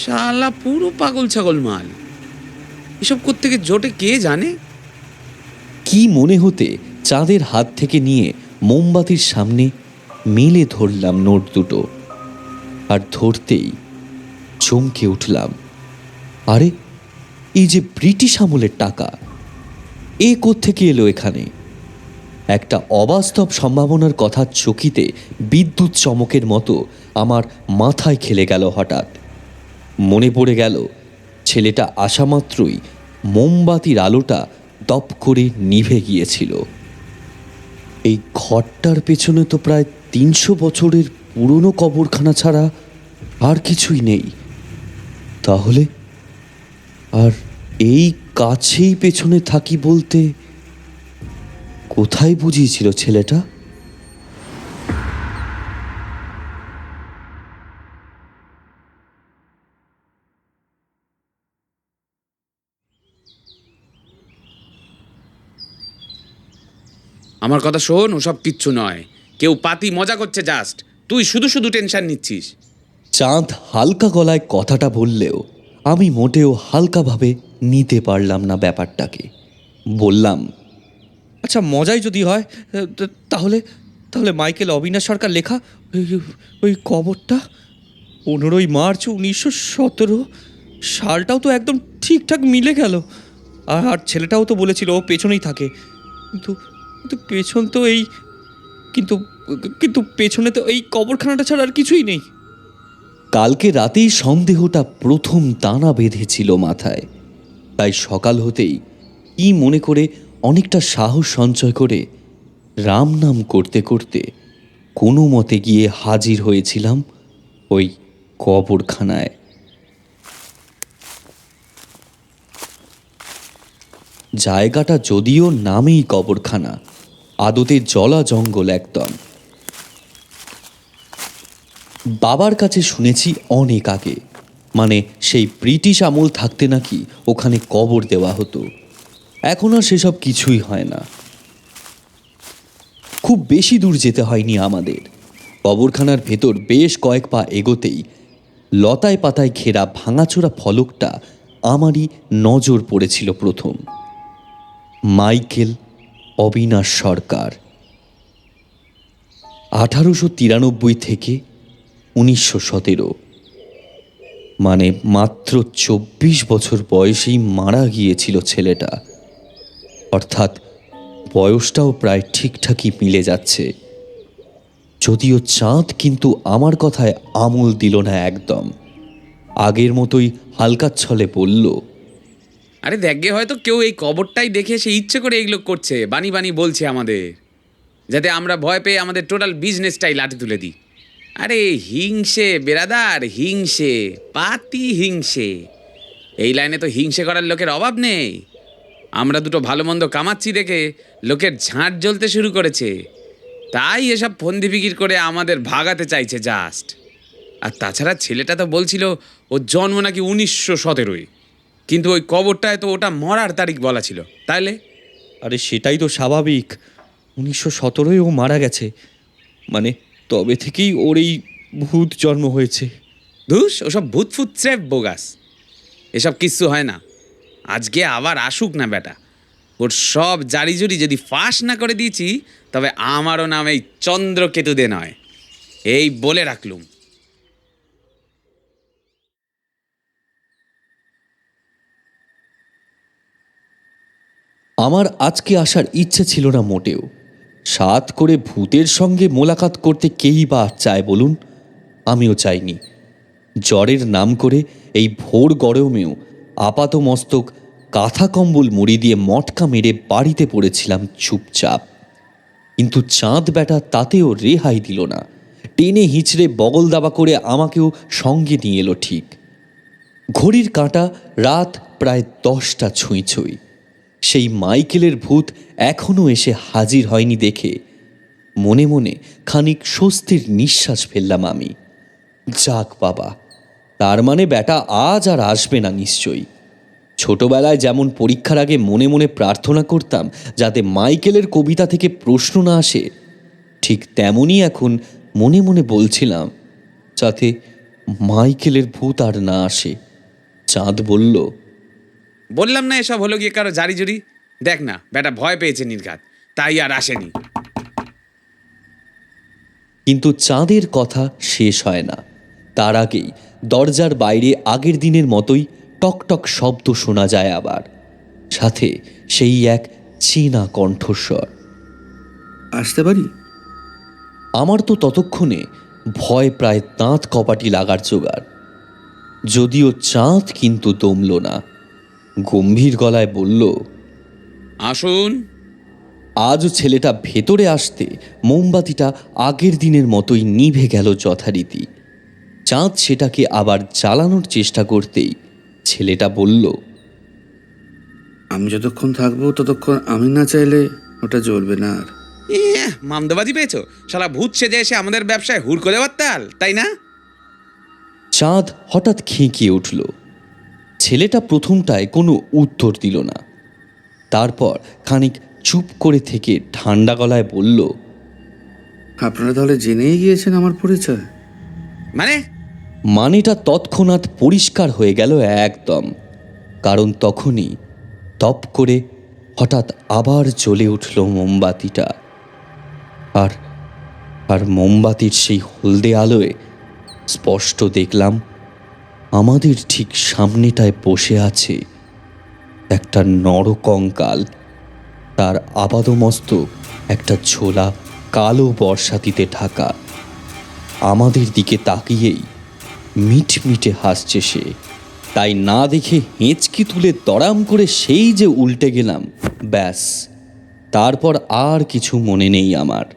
শালা পুরো পাগল ছাগল মাল। এসব কোত্থেকে জোটে কে জানে। কি মনে হতে চাঁদের হাত থেকে নিয়ে মোমবাতির সামনে মেলে ধরলাম নোট দুটো। আর ধরতেই চমকে উঠলাম, আরে এই যে ব্রিটিশ আমলের টাকা, এ কোত্থেকে এলো এখানে? একটা অবাস্তব সম্ভাবনার কথা চকিতে বিদ্যুৎ চমকের মতো আমার মাথায় খেলে গেল হঠাৎ। মনে পড়ে গেল ছেলেটা আসা মাত্রই মোমবাতির আলোটা দপ করে নিভে গিয়েছিল। এই ঘরটার পেছনে তো প্রায় 300 বছরের পুরনো কবরখানা ছাড়া আর কিছুই নেই। তাহলে আর এই কাছেই পেছনে থাকি বলতে কোথায় বুঝিয়েছিল ছেলেটা? আমার কথা শোন, ওসব কিচ্ছু নয়। কেউ পাতি মজা করছে জাস্ট, তুই শুধু শুধু টেনশন নিচ্ছিস। চাঁদ হালকা গলায় কথাটা বললেও আমি মোটেও হালকাভাবে নিতে পারলাম না ব্যাপারটাকে। বললাম, আচ্ছা মজাই যদি হয়, তাহলে তাহলে মাইকেল অবিনাশ সরকার লেখা ওই কবরটা 15ই মার্চ 1917 সালটাও তো একদম ঠিকঠাক মিলে গেল। আর ছেলেটাও তো বলেছিল ও পেছনেই থাকে, কিন্তু কিন্তু পেছন তো এই কিন্তু কিন্তু পেছনে তো এই কবরখানাটা ছাড়া আর কিছুই নেই। কালকে রাতেই সন্দেহটা প্রথম দানা বেঁধেছিল মাথায়। তাই সকাল হতেই কি মনে করে অনেকটা সাহস সঞ্চয় করে রাম নাম করতে করতে কোনো মতে গিয়ে হাজির হয়েছিলাম ওই কবরখানায়। জায়গাটা যদিও নামেই কবরখানা, আদতে জলা জঙ্গল একদম। বাবার কাছে শুনেছি অনেক আগে, মানে সেই ব্রিটিশ আমল থাকতে নাকি ওখানে কবর দেওয়া হতো। এখন আর সেসব কিছুই হয় না। খুব বেশি দূর যেতে হয়নি আমাদের। কবরখানার ভেতর বেশ কয়েক পা এগোতেই লতায় পাতায় ঘেরা ভাঙাচোরা ফলকটা আমারই নজর পড়েছিল প্রথম। মাইকেল অবিনাশ সরকার, 1893 থেকে 1917, মানে মাত্র 24 বছর বয়সেই মারা গিয়েছিল ছেলেটা। অর্থাৎ বয়সটাও প্রায় ঠিকঠাকই মিলে যাচ্ছে। যদিও চাঁদ কিন্তু আমার কথায় আমল দিল না একদম। আগের মতোই হালকা ছলে বলল, আরে দেখগে, হয়তো কেউ এই কবরটাই দেখে সে ইচ্ছে করে এইগুলো করছে, বানি বানি বলছে আমাদের, যাতে আমরা ভয় পেয়ে আমাদের টোটাল বিজনেসটাই লাঠি তুলে দিই। আরে হিংসে বেরাদার, হিংসে, পাতি হিংসে। এই লাইনে তো হিংসে করার লোকের অভাব নেই। আমরা দুটো ভালো মন্দ কামাচ্ছি দেখে লোকের ঝাঁট জ্বলতে শুরু করেছে, তাই এসব ফন্দি ফিকির করে আমাদের ভাগাতে চাইছে জাস্ট। আর তাছাড়া ছেলেটা তো বলছিল ওর জন্ম নাকি 1917, কিন্তু ওই কবরটায় তো ওটা মরার তারিখ বলা ছিল। তাইলে আরে সেটাই তো স্বাভাবিক, 1917 ও মারা গেছে, মানে তবে থেকেই ওর এই ভূত জন্ম হয়েছে। ধুস, ওসব ভূতফুত স্রেফ বোগাস। এসব কিচ্ছু হয় না। আজকে আবার আসুক না বেটা, ওর সব জারিজুরি যদি ফাঁস না করে দিয়েছি, তবে আমারও নাম এই চন্দ্রকেতু দে নয়, এই বলে রাখলুম। আমার আজকে আসার ইচ্ছে ছিল না মোটেও। সাত করে ভূতের সঙ্গে মোলাকাত করতে কেই বা চায় বলুন? আমিও চাইনি। জ্বরের নাম করে এই ভোর গরমেও আপাত মস্তক কাঁথা কম্বল মুড়ি দিয়ে মটকা মেরে বাড়িতে পড়েছিলাম চুপচাপ। কিন্তু চাঁদ বেটা তাতেও রেহাই দিল না, টেনে হিঁচড়ে বগল দাবা করে আমাকেও সঙ্গে নিয়ে এলো ঠিক। ঘড়ির কাঁটা রাত প্রায় 10টা ছুঁই ছুঁই। সেই মাইকেলের ভূত এখনও এসে হাজির হয়নি দেখে মনে মনে খানিক স্বস্তির নিঃশ্বাস ফেললাম আমি। যাক বাবা, তার মানে বেটা আজ আর আসবে না নিশ্চয়ই। ছোটবেলায় যেমন পরীক্ষার আগে মনে মনে প্রার্থনা করতাম যাতে মাইকেলের কবিতা থেকে প্রশ্ন না আসে, ঠিক তেমনই এখন মনে মনে বলছিলাম যাতে মাইকেলের ভূত আর না আসে। চাঁদ বলল, বললাম না এসব হলো গিয়ে কারো জারি জুরি। দেখ না, বেটা ভয় পেয়েছে নির্ঘাত, তাই আর আসেনি। কিন্তু চাঁদের কথা শেষ হয় না। তার আগেই দরজার বাইরে আগের দিনের মতোই টকটক শব্দ শোনা যায় আবার, সাথে সেই এক চেনা কণ্ঠস্বর। আসতে পারি? আমার তো ততক্ষণে ভয় প্রায় দাঁত কপাটি লাগার জোগাড়। যদিও চাঁদ কিন্তু দমল না, গম্ভীর গলায় বলল, আসুন। আজও ছেলেটা ভেতরে আসতে মোমবাতিটা আগের দিনের মতোই নিভে গেল যথারীতি। চাঁদ সেটাকে আবার জ্বালানোর চেষ্টা করতেই ছেলেটা বলল, আমি যতক্ষণ থাকবো ততক্ষণ আমি না চাইলে ওটা জ্বলবে না আর। মামদাবাজি পেয়েছো? শালা ভূত সেজে এসে আমাদের ব্যবসায় হুড় করে বাত্তাল, তাই না? চাঁদ হঠাৎ খেঁকিয়ে উঠল। ছেলেটা প্রথমটায় কোনো উত্তর দিল না, তারপর খানিক চুপ করে থেকে ঠান্ডা গলায় বলল, আপনারা তাহলে জেনেই গিয়েছেন আমার পরিচয়? মানেটা তৎক্ষণাৎ পরিষ্কার হয়ে গেল একদম। কারণ তখনই তপ করে হঠাৎ আবার জ্বলে উঠল মোমবাতিটা। আর আর মোমবাতির সেই হলদে আলোয় স্পষ্ট দেখলাম আমাদের ঠিক সামনেটায় বসে আছে একটা নরকঙ্কাল। তার আপাদমস্তক একটা ঝোলা কালো বর্ষাতিতে ঢাকা। আমাদের দিকে তাকিয়েই মিটমিটে হাসছে সে। তাই না দেখে হেঁচকি তুলে দড়াম করে সেই যে উল্টে গেলাম, ব্যাস, তারপর আর কিছু মনে নেই আমার।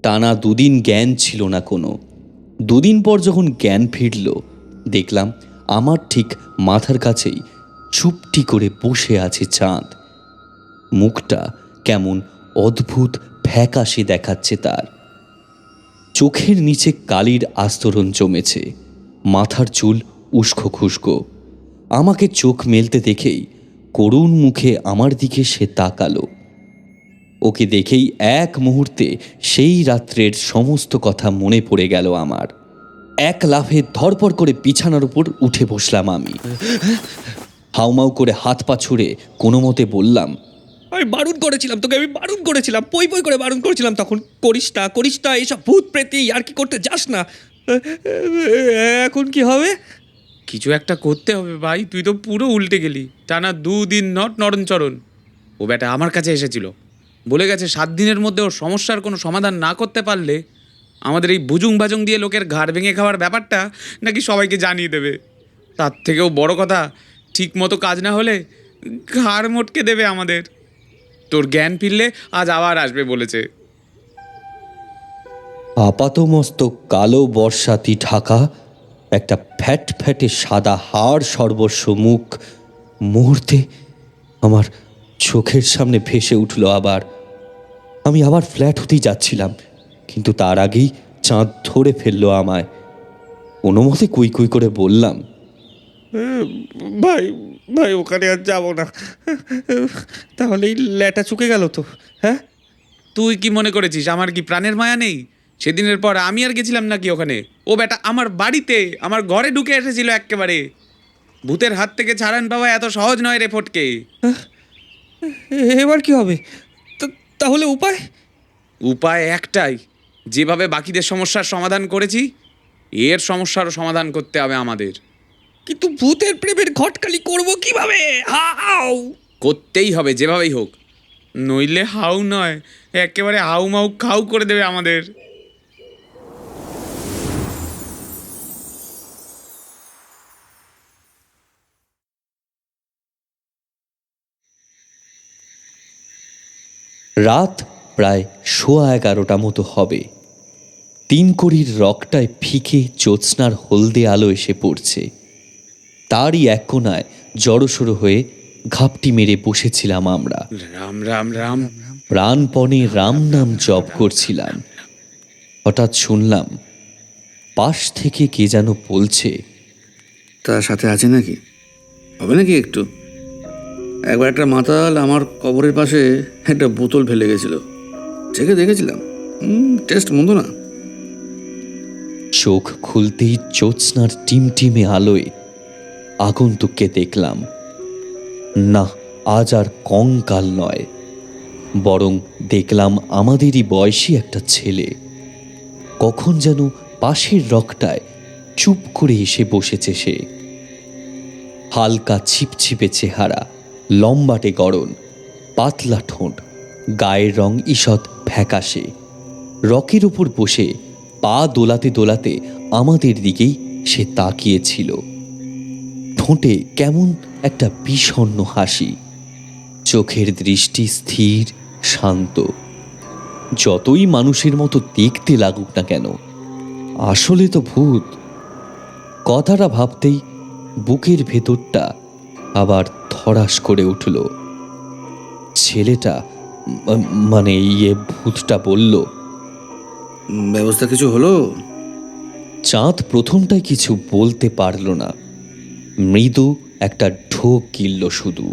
টানা 2 দিন জ্ঞান ছিল না কোনো। 2 দিন পর যখন জ্ঞান ফিরল, দেখলাম আমার ঠিক মাথার কাছেই চুপটি করে বসে আছে চাঁদ। মুখটা কেমন অদ্ভুত ফ্যাকাশে দেখাচ্ছে তার। চোখের নিচে কালির আস্তরণ জমেছে, মাথার চুল উস্কো খুস্কো। আমাকে চোখ মেলতে দেখেই করুণ মুখে আমার দিকে সে তাকালো। ওকে দেখেই এক মুহূর্তে সেই রাত্রের সমস্ত কথা মনে পড়ে গেল আমার। এক লাফে ধরপড় করে বিছানার উপর উঠে বসলাম আমি। হাউমাউ করে হাত পা ছুড়ে কোনো মতে বললাম, আমি বারণ করেছিলাম তোকে, আমি বারণ করেছিলাম, পই পই করে বারণ করেছিলাম তখন, করিস না এইসব ভূত প্রেতে আর কি করতে যাস না। এখন কি হবে? কিছু একটা করতে হবে ভাই, তুই তো পুরো উল্টে গেলি। টানা 2 দিন নড়নচড়ন। ও বেটা আমার কাছে এসেছিল, বলে গেছে 7 দিনের মধ্যে ওর সমস্যার কোনো সমাধান না করতে পারলে আমাদের এই বুজুং বাজুং দিয়ে লোকের ঘাড় ভেঙে খাওয়ার ব্যাপারটা নাকি সবাইকে জানিয়ে দেবে। তার থেকেও বড় কথা, ঠিক মতো কাজ না হলে ঘাড় মোটকে দেবে আমাদের। তোর জ্ঞান ফিরলে আজ আবার আসবে বলেছে। আপাতমস্তক কালো বর্ষাতি ঢাকা একটা ফ্যাট ফ্যাটে সাদা হাড় সর্বস্ব মুখ মুহূর্তে আমার চোখের সামনে ভেসে উঠল আবার। আমি আবার ফ্ল্যাট হতেই যাচ্ছিলাম, কিন্তু তার আগেই চাঁদ ধরে ফেললো আমায়। কোনো মতে কুই কুই করে বললাম, ভাই ভাই ওখানে আর যাবো না, তাহলে এই ল্যাটা চুকে গেল তো। হ্যাঁ, তুই কি মনে করেছিস আমার কি প্রাণের মায়া নেই? সেদিনের পর আমি আর গেছিলাম নাকি ওখানে? ও বেটা আমার বাড়িতে, আমার ঘরে ঢুকে এসেছিল একেবারে। ভূতের হাত থেকে ছাড়ান পাওয়া এত সহজ নয় রে ফটকে। এবার কি হবে? তাহলে উপায়? উপায় একটাই, যেভাবে বাকিদের সমস্যার সমাধান করেছি এর সমস্যারও সমাধান করতে হবে আমাদের। কিন্তু ভূতের প্রেমের ঘটকালি করব কিভাবে? হাউ! করতেই হবে যেভাবেই হোক, নইলে হাউ নয়, একেবারে হাউ মাউ খাউ করে দেবে আমাদের। রাত প্রায় 11:15 মতো হবে। 3 কড়ির রকটায় ফিকে জ্যোৎস্নার হলদে আলো এসে পড়ছে। তারই এক কোণায় জড়সড়ো হয়ে ঘাপটি মেরে বসেছিলাম আমরা। রাম রাম রাম। প্রাণপণে রাম নাম জপ করছিলাম। হঠাৎ শুনলাম পাশ থেকে কে যেন বলছে, তার সাথে আছে নাকি? হবে নাকি একটু? একবার একটা মাতাল আমার কবরের পাশে একটা বোতল ফেলে গেছিল, চেখে দেখেছিলাম, টেস্ট মন্দ না। চোখ খুলতেই জ্যোৎস্নার টিমটিমে আলোয় আগন্তুককে দেখলাম। না, আজ আর কঙ্কাল নয়, বরং দেখলাম আমাদেরই বয়সী একটা ছেলে। কখন যেন পাশের রকটায় চুপ করে এসে বসেছে সে। হালকা ছিপছিপে চেহারা, লম্বাটে গড়ন, পাতলা ঠোঁট, গায়ের রং ঈষৎ ফ্যাকাশে। রকের উপর বসে পা দোলাতে দোলাতে আমাদের দিকেই সে তাকিয়েছিল। ঠোঁটে কেমন একটা বিষণ্ণ হাসি, চোখের দৃষ্টি স্থির শান্ত। যতই মানুষের মতো দেখতে লাগুক না কেন, আসলে তো ভূত। কথাটা ভাবতেই বুকের ভেতরটা আবার ধড়াস করে উঠল। ছেলেটা মানে ভূতটা বলল, ব্যবস্থা কিছু হলো? চাঁদ প্রথমটায় কিছু বলতে পারল না, মৃদু একটা ঢোক গিলল শুধু।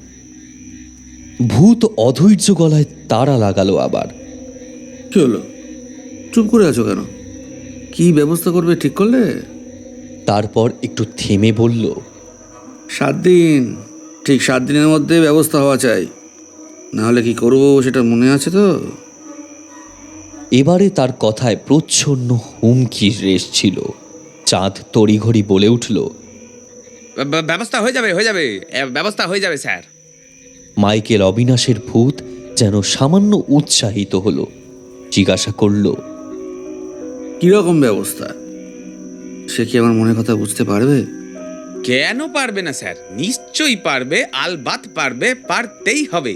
ভূত অধৈর্য গলায় তাড়া লাগালো আবার, কি হলো? চুপ করে আছো কেন? কি ব্যবস্থা করবে ঠিক করলে? তারপর একটু থেমে বলল, 7 দিন, ঠিক 7 দিনের মধ্যে ব্যবস্থা হওয়া চাই, না হলে কি করবো সেটা মনে আছে তো? এবারে তার কথায় প্রচ্ছন্ন হুমকির রেশ ছিল। চাঁদ তড়িঘড়ি বলে উঠল, ব্যবস্থা হয়ে যাবে, হয়ে যাবে, ব্যবস্থা হয়ে যাবে স্যার। মাইকেল অবিনাশের ভূত যেন সামান্য উৎসাহিত হলো, জিজ্ঞাসা করল, কিরকম ব্যবস্থা? সে কি আমার মনের কথা বুঝতে পারবে? কেন পারবে না স্যার? নিশ্চয়ই পারবে, আলবাত পারবে, পারতেই হবে।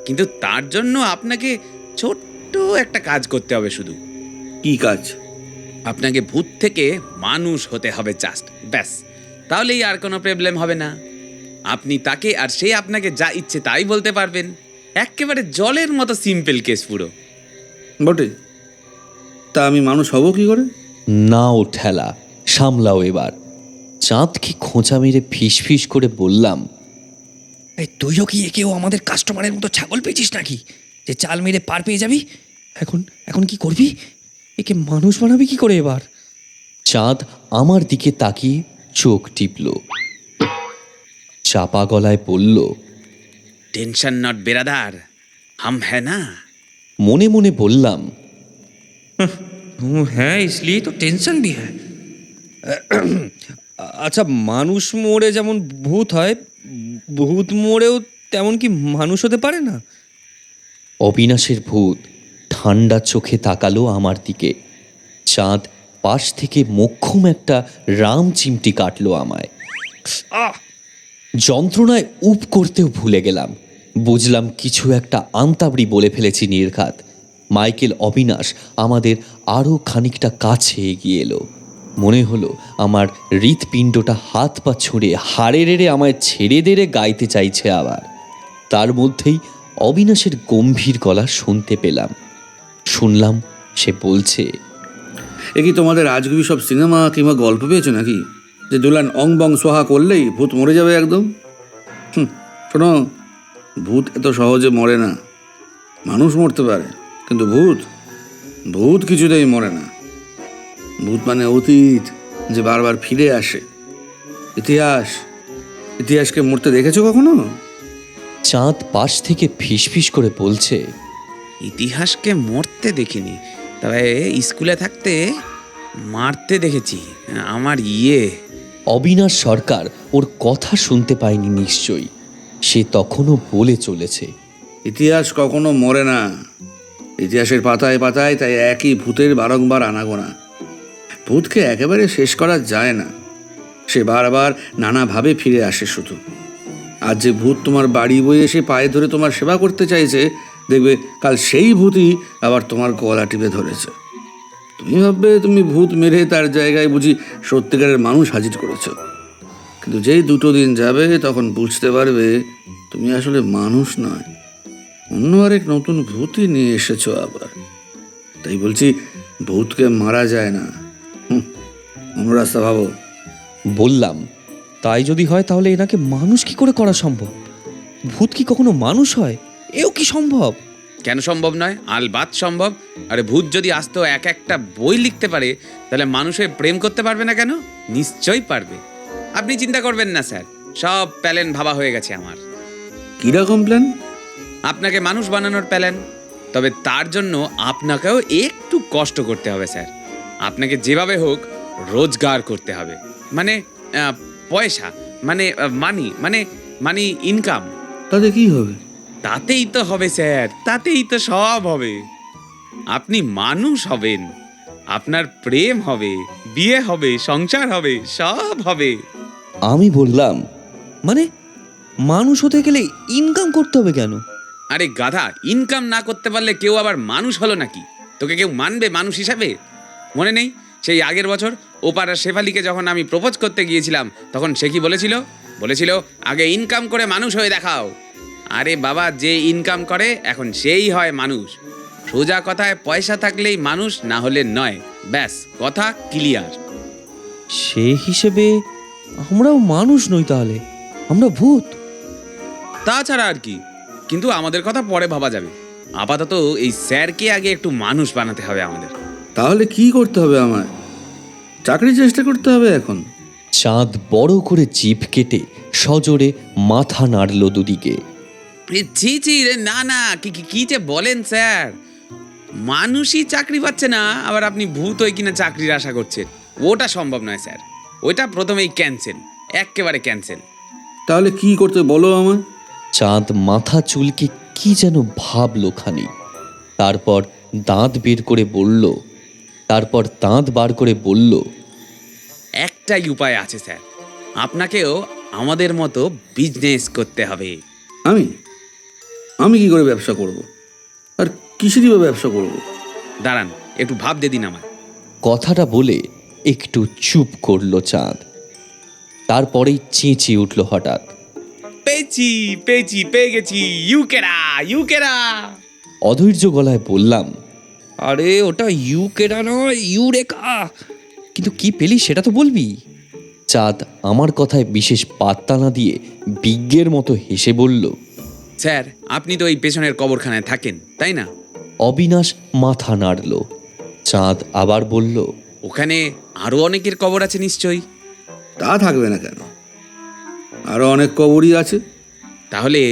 কিন্তু তার জন্য আপনাকে ছোট্ট একটা কাজ করতে হবে শুধু। কি কাজ? আপনাকে ভূত থেকে মানুষ হতে হবে জাস্ট, ব্যাস। তাহলেই আর কোনো প্রবলেম হবে না। আপনি তাকে আর সে আপনাকে যা ইচ্ছে তাই বলতে পারবেন। একেবারে জলের মতো সিম্পল কেস পুরো। বটে, তা আমি মানুষ হব কি করে? নাও ঠেলা, সামলাও এবার। চাঁদকে খোঁচা মেরে ফিস ফিস করে বললাম, এই তুইও কি একেও আমাদের কাস্টমারের মতো ছাগল পেয়েছিস নাকি, যে চাল মেরে পার পেয়ে যাবি? এখন এখন কি করবি? একে মানুষ বানাবি কি করে এবার? চাঁদ আমার দিকে তাকিয়ে চোখ টিপল, চাপা গলায় বলল, টেনশন নট বেরাদার, হাম হ্যাঁ না। মনে মনে বললাম, হ্যাঁ, इसलिए तो টেনশন भी है। আচ্ছা, মানুষ মোড়ে যেমন ভূত হয়, ভূত মোড়েও তেমন কি মানুষ হতে পারে না? অবিনাশের ভূত ঠান্ডা চোখে তাকালো আমার দিকে। চাঁদ পাশ থেকে মোক্ষম একটা রাম চিমটি কাটলো আমায়। যন্ত্রণায় উপ করতেও ভুলে গেলাম। বুঝলাম কিছু একটা আন্তাবড়ি বলে ফেলেছি নির্ঘাত। মাইকেল অবিনাশ আমাদের আরও খানিকটা কাছে এগিয়ে এলো। মনে হলো আমার হৃৎপিণ্ডটা হাত পা ছুঁড়ে হাড়ে রেড়ে আমায় ছেড়ে দেড়ে গাইতে চাইছে আবার। তার মধ্যেই অবিনাশের গম্ভীর গলা শুনতে পেলাম। শুনলাম সে বলছে, এ কি তোমাদের আজগুবি সব সিনেমা কিংবা গল্প পেয়েছো নাকি, যে দুলান অং বং সোহা করলেই ভূত মরে যাবে একদম? শোনো, ভূত এত সহজে মরে না। মানুষ মরতে পারে, কিন্তু ভূত ভূত কিছুতেই মরে না। ভূত মানে অতীত, যে বারবার ফিরে আসে। ইতিহাসকে মরতে দেখেছো কখনো? চাঁদ পাশ থেকে ফিসফিস করে বলছে, ইতিহাসকে মরতে দেখিনি, তবে স্কুলে থাকতে মারতে দেখেছি। আমার অবিনাশ সরকার ওর কথা শুনতে পায়নি নিশ্চয়ই, সে তখনও বলে চলেছে। ইতিহাস কখনো মরে না, ইতিহাসের পাতায় পাতায় তাই একই ভূতের বারংবার আনাগোনা। ভূতকে একেবারে শেষ করা যায় না, সে বারবার নানাভাবে ফিরে আসে শুধু। আজ যে ভূত তোমার বাড়ি বয়ে এসে পায়ে ধরে তোমার সেবা করতে চাইছে, দেখবে কাল সেই ভূতই আবার তোমার গলা টিপে ধরেছে। তুমি ভাববে তুমি ভূত মেরে তার জায়গায় বুঝি সত্যিকারের মানুষ হাজির করেছো, কিন্তু যেই 2 দিন যাবে তখন বুঝতে পারবে তুমি আসলে মানুষ নয়, অন্য আরেক নতুন ভূতই নিয়ে এসেছো আবার। তাই বলছি, ভূতকে মারা যায় না, অন্য রাস্তা ভাবো। বললাম, তাই যদি হয় তাহলে এনাকে মানুষ কি করে করা সম্ভব? ভূত কি কখনো মানুষ হয়? এও কি সম্ভব? কেন সম্ভব নয়? আলবাত সম্ভব। আরে ভূত যদি আসতো একটা বই লিখতে পারে, তাহলে মানুষের প্রেম করতে পারবে না কেন? নিশ্চয়ই পারবে। আপনি চিন্তা করবেন না স্যার, সব প্ল্যান ভাবা হয়ে গেছে আমার। কিরকম প্ল্যান? আপনাকে মানুষ বানানোর প্ল্যান। তবে তার জন্য আপনাকেও একটু কষ্ট করতে হবে স্যার। আপনাকে যেভাবে হোক রোজগার করতে হবে, মানে পয়সা, মানে মানি ইনকাম। তাতে কি হবে? তাতেই তো হবে স্যার, তাতেই তো সব হবে। আপনি মানুষ হবেন, আপনার প্রেম হবে, বিয়ে হবে, সংসার হবে, সব হবে। আমি বললাম, মানে মানুষ হতে গেলে ইনকাম করতে হবে কেন? আরে গাধা, ইনকাম না করতে পারলে কেউ আবার মানুষ হলো নাকি? তোকে কেউ মানবে মানুষ হিসাবে? মনে নেই সেই আগের বছর ওপাড়ার শেফালিকে যখন আমি প্রপোজ করতে গিয়েছিলাম, তখন সে কি বলেছিল আগে ইনকাম করে মানুষ হয়ে দেখাও। আরে বাবা, যে ইনকাম করে এখন সেই হয় মানুষ। সোজা কথায় পয়সা থাকলেই মানুষ, না হলে নয়। ব্যাস, কথা ক্লিয়ার। সে হিসেবে আমরাও মানুষ নই, তাহলে আমরা ভূত। তাছাড়া আর কি, কিন্তু আমাদের কথা পরে ভাবা যাবে। আপাতত এই স্যারকে আগে একটু মানুষ বানাতে হবে আমাদের। তাহলে কি করতে হবে আমায়? চাকরির চেষ্টা করতে হবে এখন। চাঁদ বড় করে জিভ কেটে সজোরে মাথা নাড়ল দুদিকে। ছি রে, না, কি যে বলেন স্যার, মানুষই চাকরি পাচ্ছে না, আবার আপনি ভূত হয়ে কিনা চাকরির আশা করছেন? ওটা সম্ভব নয় স্যার, ওইটা প্রথমেই ক্যান্সেল, একেবারে ক্যান্সেল। তাহলে কি করতে বলো আমায়? চাঁদ মাথা চুলকে কি যেন ভাবলো খানি, তারপর দাঁত বার করে বলল, একটাই উপায় আছে স্যার, আপনাকেও আমাদের মতো বিজনেস করতে হবে। আমি কি করে ব্যবসা করব? আর কিসেরই বা ব্যবসা করব? দাঁড়ান, একটু ভাবতে দিন আমার। কথাটা বলে একটু চুপ করলো চাঁদ। তারপরেই চেঁচিয়ে উঠল হঠাৎ, পেয়ে গেছি, ইউকেরা। অধৈর্য গলায় বললাম, আরে ওটা ইউকেরা নয়, ইউরেকা। কিন্তু কি পেলি সেটা তো বলবি। চাঁদ আমার কথায় বিশেষ পাত্তা না দিয়ে বিজ্ঞের মতো হেসে বলল, স্যার, আপনি তো এই পেছনের কবরখানায় থাকেন, তাই না? অবিনাশ মাথা নাড়ল। চাঁদ আবার বলল, ওখানে আরো অনেকের কবর আছে নিশ্চয়ই। তা থাকবে না কেন, আরো অনেক কবরই আছে। তাহলে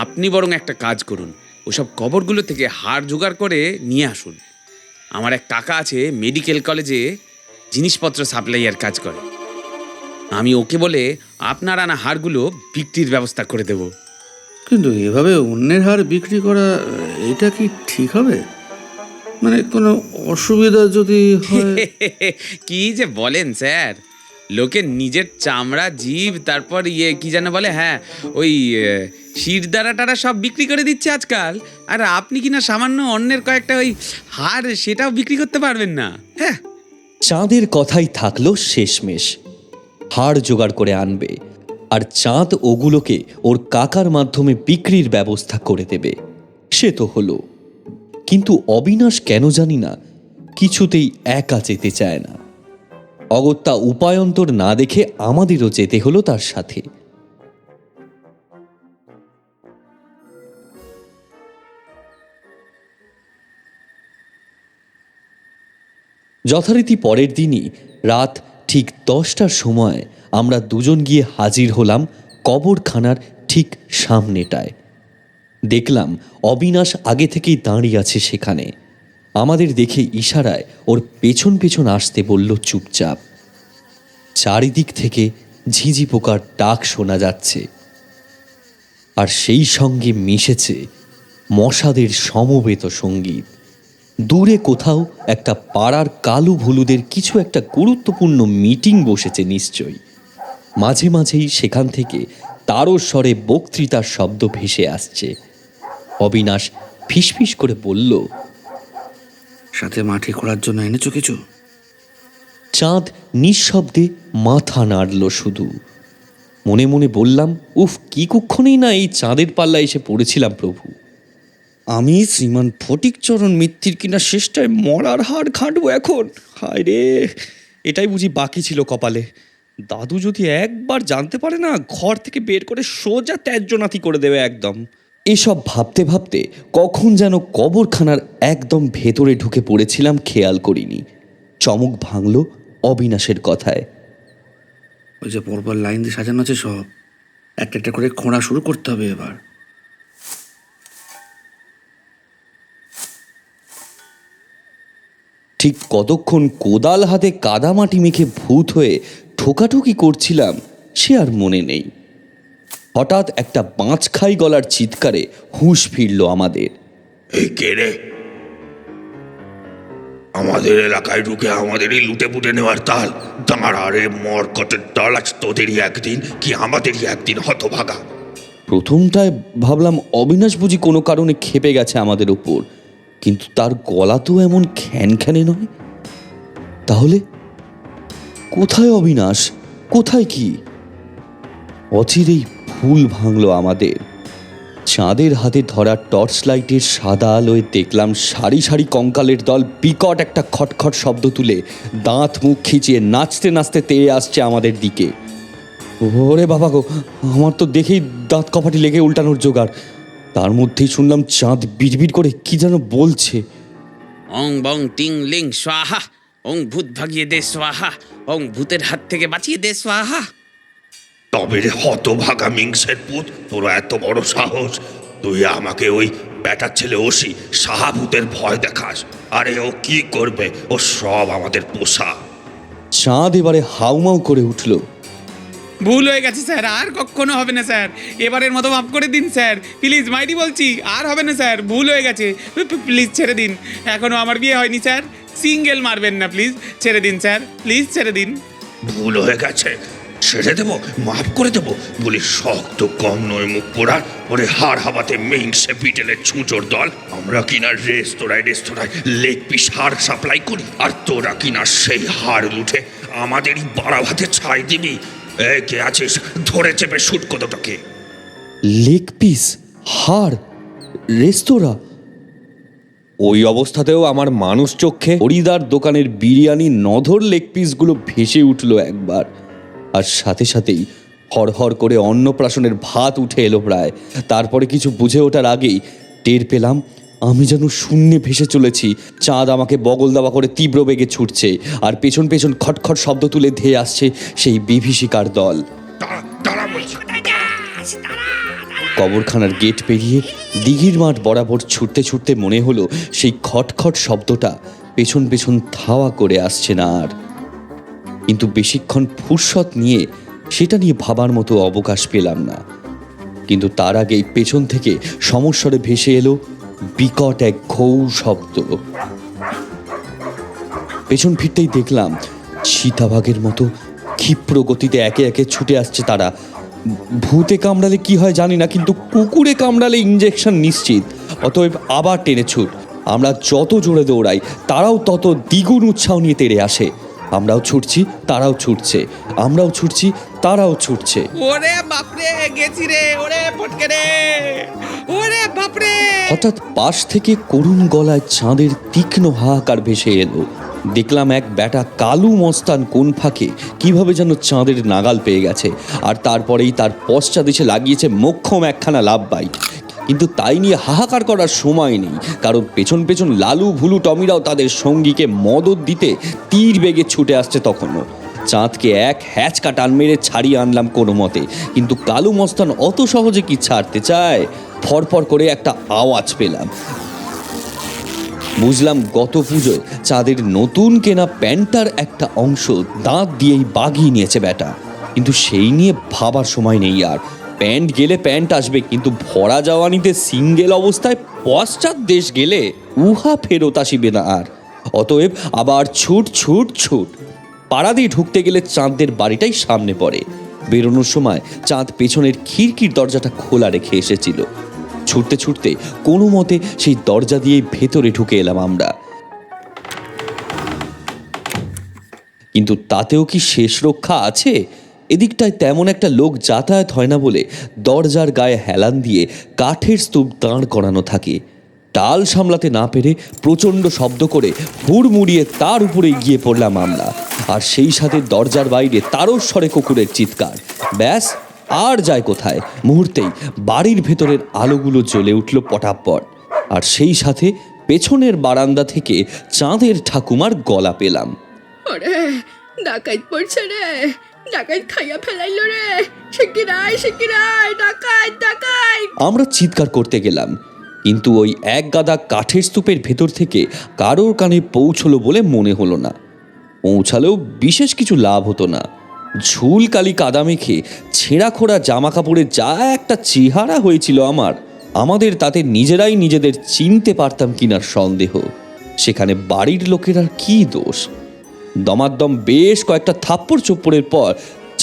আপনি বরং একটা কাজ করুন, ওসব কবরগুলো থেকে হাড় জোগাড় করে নিয়ে আসুন। আমার এক কাকা আছে, মেডিকেল কলেজে জিনিসপত্র সাপ্লাইয়ের কাজ করে। আমি ওকে বলে আপনার আনা হাড়গুলো বিক্রির ব্যবস্থা করে দেব। কিন্তু এভাবে অন্যের হাড় বিক্রি করা, এটা কি ঠিক হবে? মানে কোনো অসুবিধা যদি হয়? কি যে বলেন স্যার, লোকের নিজের চামড়া, জিভ, তারপর কি যেন বলে, হ্যাঁ ওই শিরদাঁড়াটারা সব বিক্রি করে দিচ্ছে আজকাল, আর আপনি কিনা সামান্য অন্যের কয়েকটা ওই হাড় সেটাও বিক্রি করতে পারবেন না? হ্যাঁ, চাঁদের কথাই থাকলো শেষমেশ। হাড় জোগাড় করে আনবে, আর চাঁদ ওগুলোকে ওর কাকার মাধ্যমে বিক্রির ব্যবস্থা করে দেবে। সে তো হলো, কিন্তু অবিনাশ কেন জানি না কিছুতেই একা যেতে চায় না। অগত্যা উপায়ন্তর না দেখে আমাদেরও যেতে হলো তার সাথে। যথারীতি পরের দিনই রাত ঠিক 10টার সময় আমরা দুজন গিয়ে হাজির হলাম কবরখানার ঠিক সামনেটায়। দেখলাম অবিনাশ আগে থেকেই দাঁড়িয়ে আছে সেখানে। আমাদের দেখে ইশারায় ওর পেছন পেছন আসতে বলল চুপচাপ। চারিদিক থেকে ঝিঝি পোকার ডাক শোনা যাচ্ছে, আর সেই সঙ্গে মিশেছে মশাদের সমবেত সঙ্গীত। দূরে কোথাও একটা পাড়ার কালু ভুলুদের কিছু একটা গুরুত্বপূর্ণ মিটিং বসেছে নিশ্চয়ই। মাঝে মাঝেই সেখান থেকে তারস্বরে বক্তৃতার শব্দ ভেসে আসছে। অবিনাশ ফিসফিস করে বলল, সাথে মাটি খোঁড়ার জন্য এনেছো কিছু? চাঁদ নিঃশব্দে মাথা নাড়ল শুধু। মনে মনে বললাম, উফ, কি কুক্ষণেই না এই চাঁদের পাল্লা এসে পড়েছিলাম প্রভু। আমি শ্রীমান ফটিকচরণ মিত্তির কিনা শেষটায় মরার হাড় ঘাঁটবো এখন। হায় রে, এটাই বুঝি বাকি ছিল কপালে। দাদু যদি একবার জানতে পারে না, ঘর থেকে বের করে সোজা ত্যায্যনাথি করে দেবে একদম। এসব ভাবতে ভাবতে কখন যেন কবরখানার একদম ভেতরে ঢুকে পড়েছিলাম, খেয়াল করিনি। চমক ভাঙল অবিনাশের কথায়। ওই যে পরপর লাইন দিয়ে সাজানো আছে সব, একটা একটা করে খোঁড়া শুরু করতে হবে এবার। ঠিক কতক্ষণ কোদাল হাতে কাদামাটি মেখে ভূত হয়ে ঠোকাঠুকি করছিলাম সে আর মনে নেই। হঠাৎ একটা বাঁচখাই গলার চিৎকারে হুঁশ ফিরল আমাদের। এই কে রে? আমাদের এলাকায় ঢুকে আমাদেরই লুটে পুটে নেওয়ার তাল। দাঁড়া রে মরকটের দল, আজ তোদেরই একদিন কি আমাদেরই একদিন, হতভাগা। প্রথমটায় ভাবলাম অবিনাশ বুঝি কোনো কারণে ক্ষেপে গেছে আমাদের ওপর, কিন্তু তার গলা তো এমন খ্যানখ্যানে নয়। তাহলে কোথায় অবিনাশ, কোথায় কি? অচিরেই ভুল ভাঙল আমাদের। চাঁদের হাতে ধরা টর্চ লাইটের সাদা আলোয় দেখলাম সারি সারি কঙ্কালের দল বিকট একটা খটখট শব্দ তুলে দাঁত মুখ খিচিয়ে নাচতে নাচতে তেড়ে আসছে আমাদের দিকে। ওরে বাবা গো, আমার তো দেখেই দাঁত কপাটি লেগে উল্টানোর জোগাড়। তার মধ্যেই শুনলাম চাঁদ বিড়বিড় করে কি যেন বলছে। অং বং টিং লিং স্বাহা, অং ভূত ভাগিয়ে দে স্বাহা, অং ভূতের হাত থেকে বাঁচিয়ে দে স্বাহা। তবে রে হতভাগা মিংসের পুত, তোর এত বড় সাহস, তুই আমাকে ওই ব্যাটার ছেলে ওসি সাহাভূতের ভয় দেখাস? আরে ও কি করবে, ও সব আমাদের পোষা। চাঁদ এবারে হাউমাউ করে উঠল। ভুল হয়ে গেছে স্যার, আর কখনো হবে না স্যার, এবারের মতো মাফ করে দিন স্যার, প্লিজ, মাইটি বলছি, আর হবে না স্যার, ভুল হয়ে গেছে, প্লিজ ছেড়ে দিন। এখনো আমার বিয়ে হয়নি স্যার, সিঙ্গেল মারবেন না প্লিজ, ছেড়ে দিন স্যার, প্লিজ ছেড়ে দিন। ভুল হয়ে গেছে, ছেড়ে দেবো, মাফ করে দেবো বলি শক্ত কম নয় মুখ পোড়ার। ওরে হাড় হাবাতে মেইনসে বিটেলের ছুঁচোর দল, আমরা কিনা রেস্তোরাঁয় লেগ পিস হাড় সাপ্লাই করি, আর তোরা কিনা সেই হাড় লুঠে আমাদেরই বাড়া ভাতে ছাই দিবি। এ কে আছিস, ধরে চেপে শুট কতটাকে। লেগ পিস, হাড়, রেস্তোরাঁ। ওই অবস্থাতেও আমার মানুষ চক্ষে হরিদার দোকানের বিরিয়ানি নধর লেগ পিসগুলো ভেসে উঠল একবার, আর সাথে সাথেই হড়হড় করে অন্নপ্রাশনের ভাত উঠে এলো প্রায়। তারপরে কিছু বুঝে ওঠার আগেই টের পেলাম আমি যেন শূন্যে ভেসে চলেছি। চাঁদ আমাকে বগল দাবা করে তীব্র বেগে ছুটছে, আর পেছন পেছন খটখট শব্দ তুলে ধেয়ে আসছে সেই বিভীষিকার দল। দাঁড়া বলছি। কবরখানার গেট পেরিয়ে দিঘির মাঠ বরাবর ছুটতে ছুটতে মনে হলো সেই খটখট শব্দটা পেছন পেছন ধাওয়া করে আসছে না আর। কিন্তু বেশিক্ষণ ফুরসত নিয়ে সেটা নিয়ে ভাবার মতো অবকাশ পেলাম না। কিন্তু তার আগেই পেছন থেকে সমস্বরে ভেসে এলো বিকট এক ঘৌ শব্দ। পেছন ফিরতেই দেখলাম চিতাবাঘের মতো ক্ষিপ্র গতিতে একে একে ছুটে আসছে তারা। ভূতে কামড়ালে কি হয় জানি না, কিন্তু কুকুরে কামড়ালে ইঞ্জেকশন নিশ্চিত। অতএব আবার টেনে ছুট। আমরা যত জোরে দৌড়াই তারাও তত দ্বিগুণ উৎসাহ নিয়ে তেড়ে আসে। আমরাও ছুটছি, তারাও ছুটছে, আমরাও ছুটছি, তারাও ছুটছে। ওরে বাপরে, গেছি রে, ওরে ফটকে রে, ওরে বাপরে। হঠাৎ পাশ থেকে করুণ গলায় চাঁদের তীক্ষ্ণ হাহাকার ভেসে এলো। দেখলাম এক ব্যাটা কালু মস্তান কোন ফাঁকে কিভাবে যেন চাঁদের নাগাল পেয়ে গেছে, আর তারপরেই তার পশ্চাদেশে লাগিয়েছে মোক্ষম একখানা লাভ বাইট। কিন্তু তাই নিয়ে হাহাকার করার সময় নেই, কারণ পেছন পেছন লালু ভুলু টমিরাও তাদের সঙ্গীকে মদত দিতে তীর বেগে ছুটে আসছে তখনও। চাঁদকে এক হ্যাচকা টান মেরে ছাড়িয়ে আনলাম কোনো মতে, কিন্তু কালু মস্তান অত সহজে কি ছাড়তে চায়? ফরফর করে একটা আওয়াজ পেলাম, বুঝলাম গত পুজোয় চাঁদের নতুন কেনা প্যান্টার একটা অংশ দাঁত দিয়েই বাগিয়ে নিয়েছে ব্যাটা। কিন্তু সেই নিয়ে ভাবার সময় নেই আর। প্যান্ট গেলে প্যান্ট আসবে, কিন্তু ভরা জওয়ানিতে সিঙ্গেল অবস্থায় পশ্চাৎ দেশ গেলে উহা ফেরত আসিবে না আর। অতএব আবার ছুট ছুট ছুট। পাড়া দিয়ে ঢুকতে গেলে চাঁদের বাড়িটাই সামনে পড়ে। বেরোনোর সময় চাঁদ পেছনের খিড়কির দরজাটা খোলা রেখে এসেছিল। ছুটতে ছুটতে কোনো মতে সেই দরজা দিয়েই ভেতরে ঢুকে এলাম আমরা। কিন্তু তাতেও কি শেষ রক্ষা আছে? এদিকটায় তেমন একটা লোক যাতায়াত হয় না বলে দরজার গায়ে হেলান দিয়ে কাঠের স্তূপ দাঁড় করানো থাকে। টাল সামলাতে না পেরে প্রচণ্ড শব্দ করে হুড়মুড়িয়ে তার উপরে গিয়ে পড়লাম আমরা। আর সেই সাথে দরজার বাইরে তারস্বরে কুকুরের চিৎকার। ব্যাস, আর যায় কোথায়? মুহূর্তেই বাড়ির ভেতরের আলোগুলো জ্বলে উঠল পটাপট। আর সেই সাথে পেছনের বারান্দা থেকে চাঁদের ঠাকুমার গলা পেলাম। ওরে ডাকাইত পড়ছে রে, ডাকাইত খাইয়া ফেলাইলো রে, শিগগিরাই শিগগিরাই, ডাকাইত ডাকাইত। আমরা চিৎকার করতে গেলাম, কিন্তু ওই এক গাদা কাঠের স্তূপের ভেতর থেকে কারোর কানে পৌঁছলো বলে মনে হলো না। পৌঁছালেও বিশেষ কিছু লাভ হতো না। ঝুল কালি কাদা মেখে ছেঁড়া খোড়া জামা কাপড়ে যা একটা চেহারা হয়েছিল আমাদের তাতে নিজেরাই নিজেদের চিনতে পারতাম কিনার সন্দেহ। সেখানে বাড়ির লোকের আর কি দোষ? দমাদ্দম বেশ কয়েকটা থাপ্পড় চোপ্পড়ের পর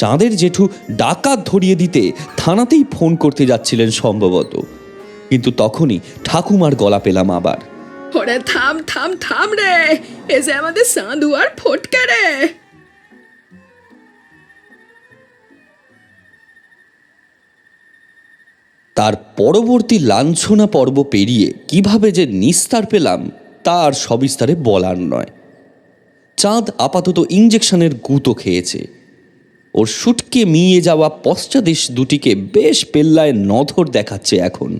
চাঁদের জেঠু ডাকাত ধরিয়ে দিতে থানাতেই ফোন করতে যাচ্ছিলেন সম্ভবত। কিন্তু তখনই ঠাকুমার গলা পেলাম আবার। ওরে থাম থাম থাম রে, এ যে আমাদের সাধু আর ফটকে রে। তার পরবর্তী লাঞ্ছনা পর্ব পেরিয়ে কিভাবে যে নিস্তার পেলাম তা আর সবিস্তারে বলার নয়। চাঁদ আপাতত ইঞ্জেকশনের গুঁতো খেয়েছে। ওর শুটকে মিয়ে যাওয়া পশ্চাদেশ দুটিকে বেশ পেল্লায় নধর দেখাচ্ছে এখন,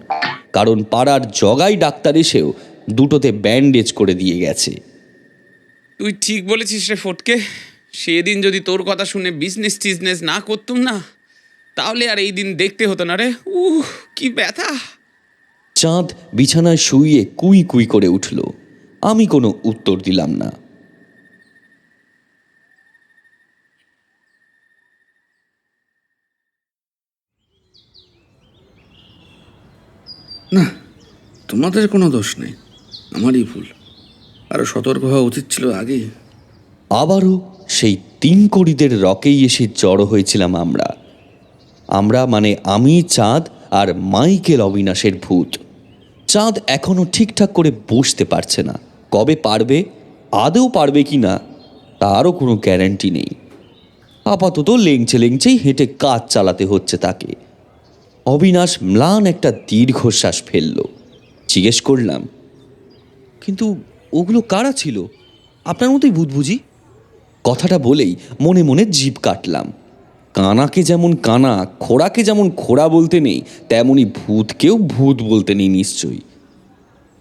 কারণ পাড়ার জগাই ডাক্তার এসেও দুটোতে ব্যান্ডেজ করে দিয়ে গেছে। তুই ঠিক বলেছিস রে ফটকে। সেদিন যদি তোর কথা শুনে বিজনেস টিজনেস না করতুম না, তাহলে আর এই দিন দেখতে হতো না রে। কি ব্যথা! চাঁদ বিছানায় শুইয়ে কুই কুই করে উঠল। আমি কোনো উত্তর দিলাম না। না, তোমাদের কোনো দোষ নেই, আমারই ভুল। আরও সতর্ক হওয়া উচিত ছিল আগেই। আবারও সেই তিন কড়িদের রকেই এসে জড়ো হয়েছিলাম আমরা মানে আমি, চাঁদ আর মাইকেল অবিনাশের ভূত। চাঁদ এখনো ঠিকঠাক করে বসতে পারছে না। কবে পারবে, আদৌ পারবে কি না তারও কোনো গ্যারান্টি নেই। আপাতত লেংচে লেংচেই হেঁটে কাজ চালাতে হচ্ছে তাকে। অবিনাশ ম্লান একটা দীর্ঘশ্বাস ফেলল। জিজ্ঞেস করলাম, কিন্তু ওগুলো কারা ছিল? আপনার মতোই ভূত বুঝি? কথাটা বলেই মনে মনে জিভ কাটলাম। কানাকে যেমন কানা, খোড়াকে যেমন খোড়া বলতে নেই, তেমনি ভূতকেও ভূত বলতে নেই নিশ্চয়ই।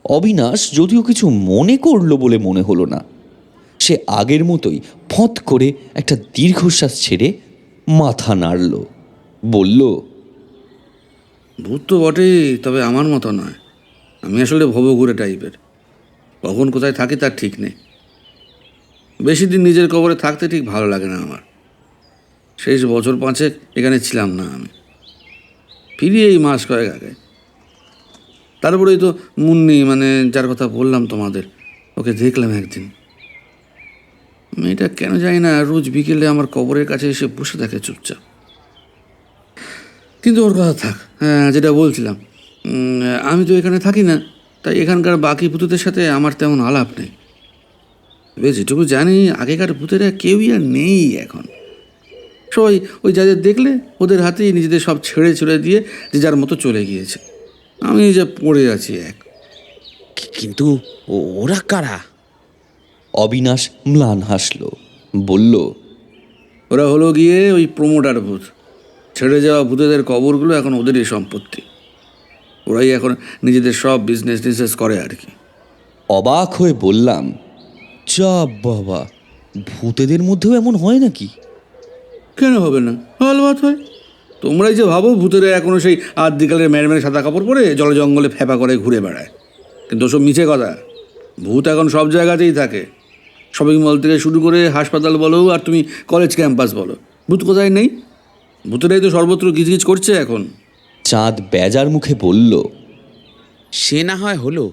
অবিনাশ যদিও কিছু মনে করলো বলে মনে হলো না। সে আগের মতোই ফঁত করে একটা দীর্ঘশ্বাস ছেড়ে মাথা নাড়ল, বলল, ভূত তো বটেই, তবে আমার মতো নয়। আমি আসলে ভবঘুরে টাইপের। কখন কোথায় থাকি তার ঠিক নেই। বেশি দিন নিজের কবরে থাকতে ঠিক ভালো লাগে না আমার। শেষ বছর 5 এখানে ছিলাম না আমি, ফিরি এই মাস কয়েক আগে। তারপরেই তো মুন্নি, মানে যার কথা বললাম তোমাদের, ওকে দেখলাম একদিন। মেয়েটা কেন জানি না রোজ বিকেলে আমার কবরের কাছে এসে বসে থাকে চুপচাপ। কিন্তু ওর কথা থাক। যেটা বলছিলাম, আমি তো এখানে থাকি না, তাই এখানকার বাকি ভূতদের সাথে আমার তেমন আলাপ নেই। তবে যেটুকু জানি, আগেকার ভূতেরা কেউই আর নেই এখন। সবাই ওই যাদের দেখলে ওদের হাতেই নিজেদের সব ছেড়ে ছুড়ে দিয়ে যে যার মতো চলে গিয়েছে। আমি যা পড়ে আছি এক। কিন্তু ওরা কারা? অবিনাশ ম্লান হাসল, বলল, ওরা হলো গিয়ে ওই প্রমোটার ভূত। ছেড়ে যাওয়া ভূতেদের কবরগুলো এখন ওদেরই সম্পত্তি। ওরাই এখন নিজেদের সব বিজনেস করে আর কি। অবাক হয়ে বললাম, যা বাবা, ভূতেদের মধ্যেও এমন হয় নাকি? কেন হবে না? হলবাত হয়। তোমরাই যে ভাবো ভূতেরা এখনও সেই আদিকালের মেরে সাদা কাপড় পরে জলে জঙ্গলে ফেপা করে ঘুরে বেড়ায়, কিন্তু ওসব মিছে কথা। ভূত এখন সব জায়গাতেই থাকে। শপিং মল থেকে শুরু করে হাসপাতাল বলো আর তুমি কলেজ ক্যাম্পাস বলো, ভূত কোথায় নেই? ভূতেরাই তো সর্বত্র গিজগিজ করছে এখন। চাঁদ বেজার মুখে বলল, সে না হয় হলো,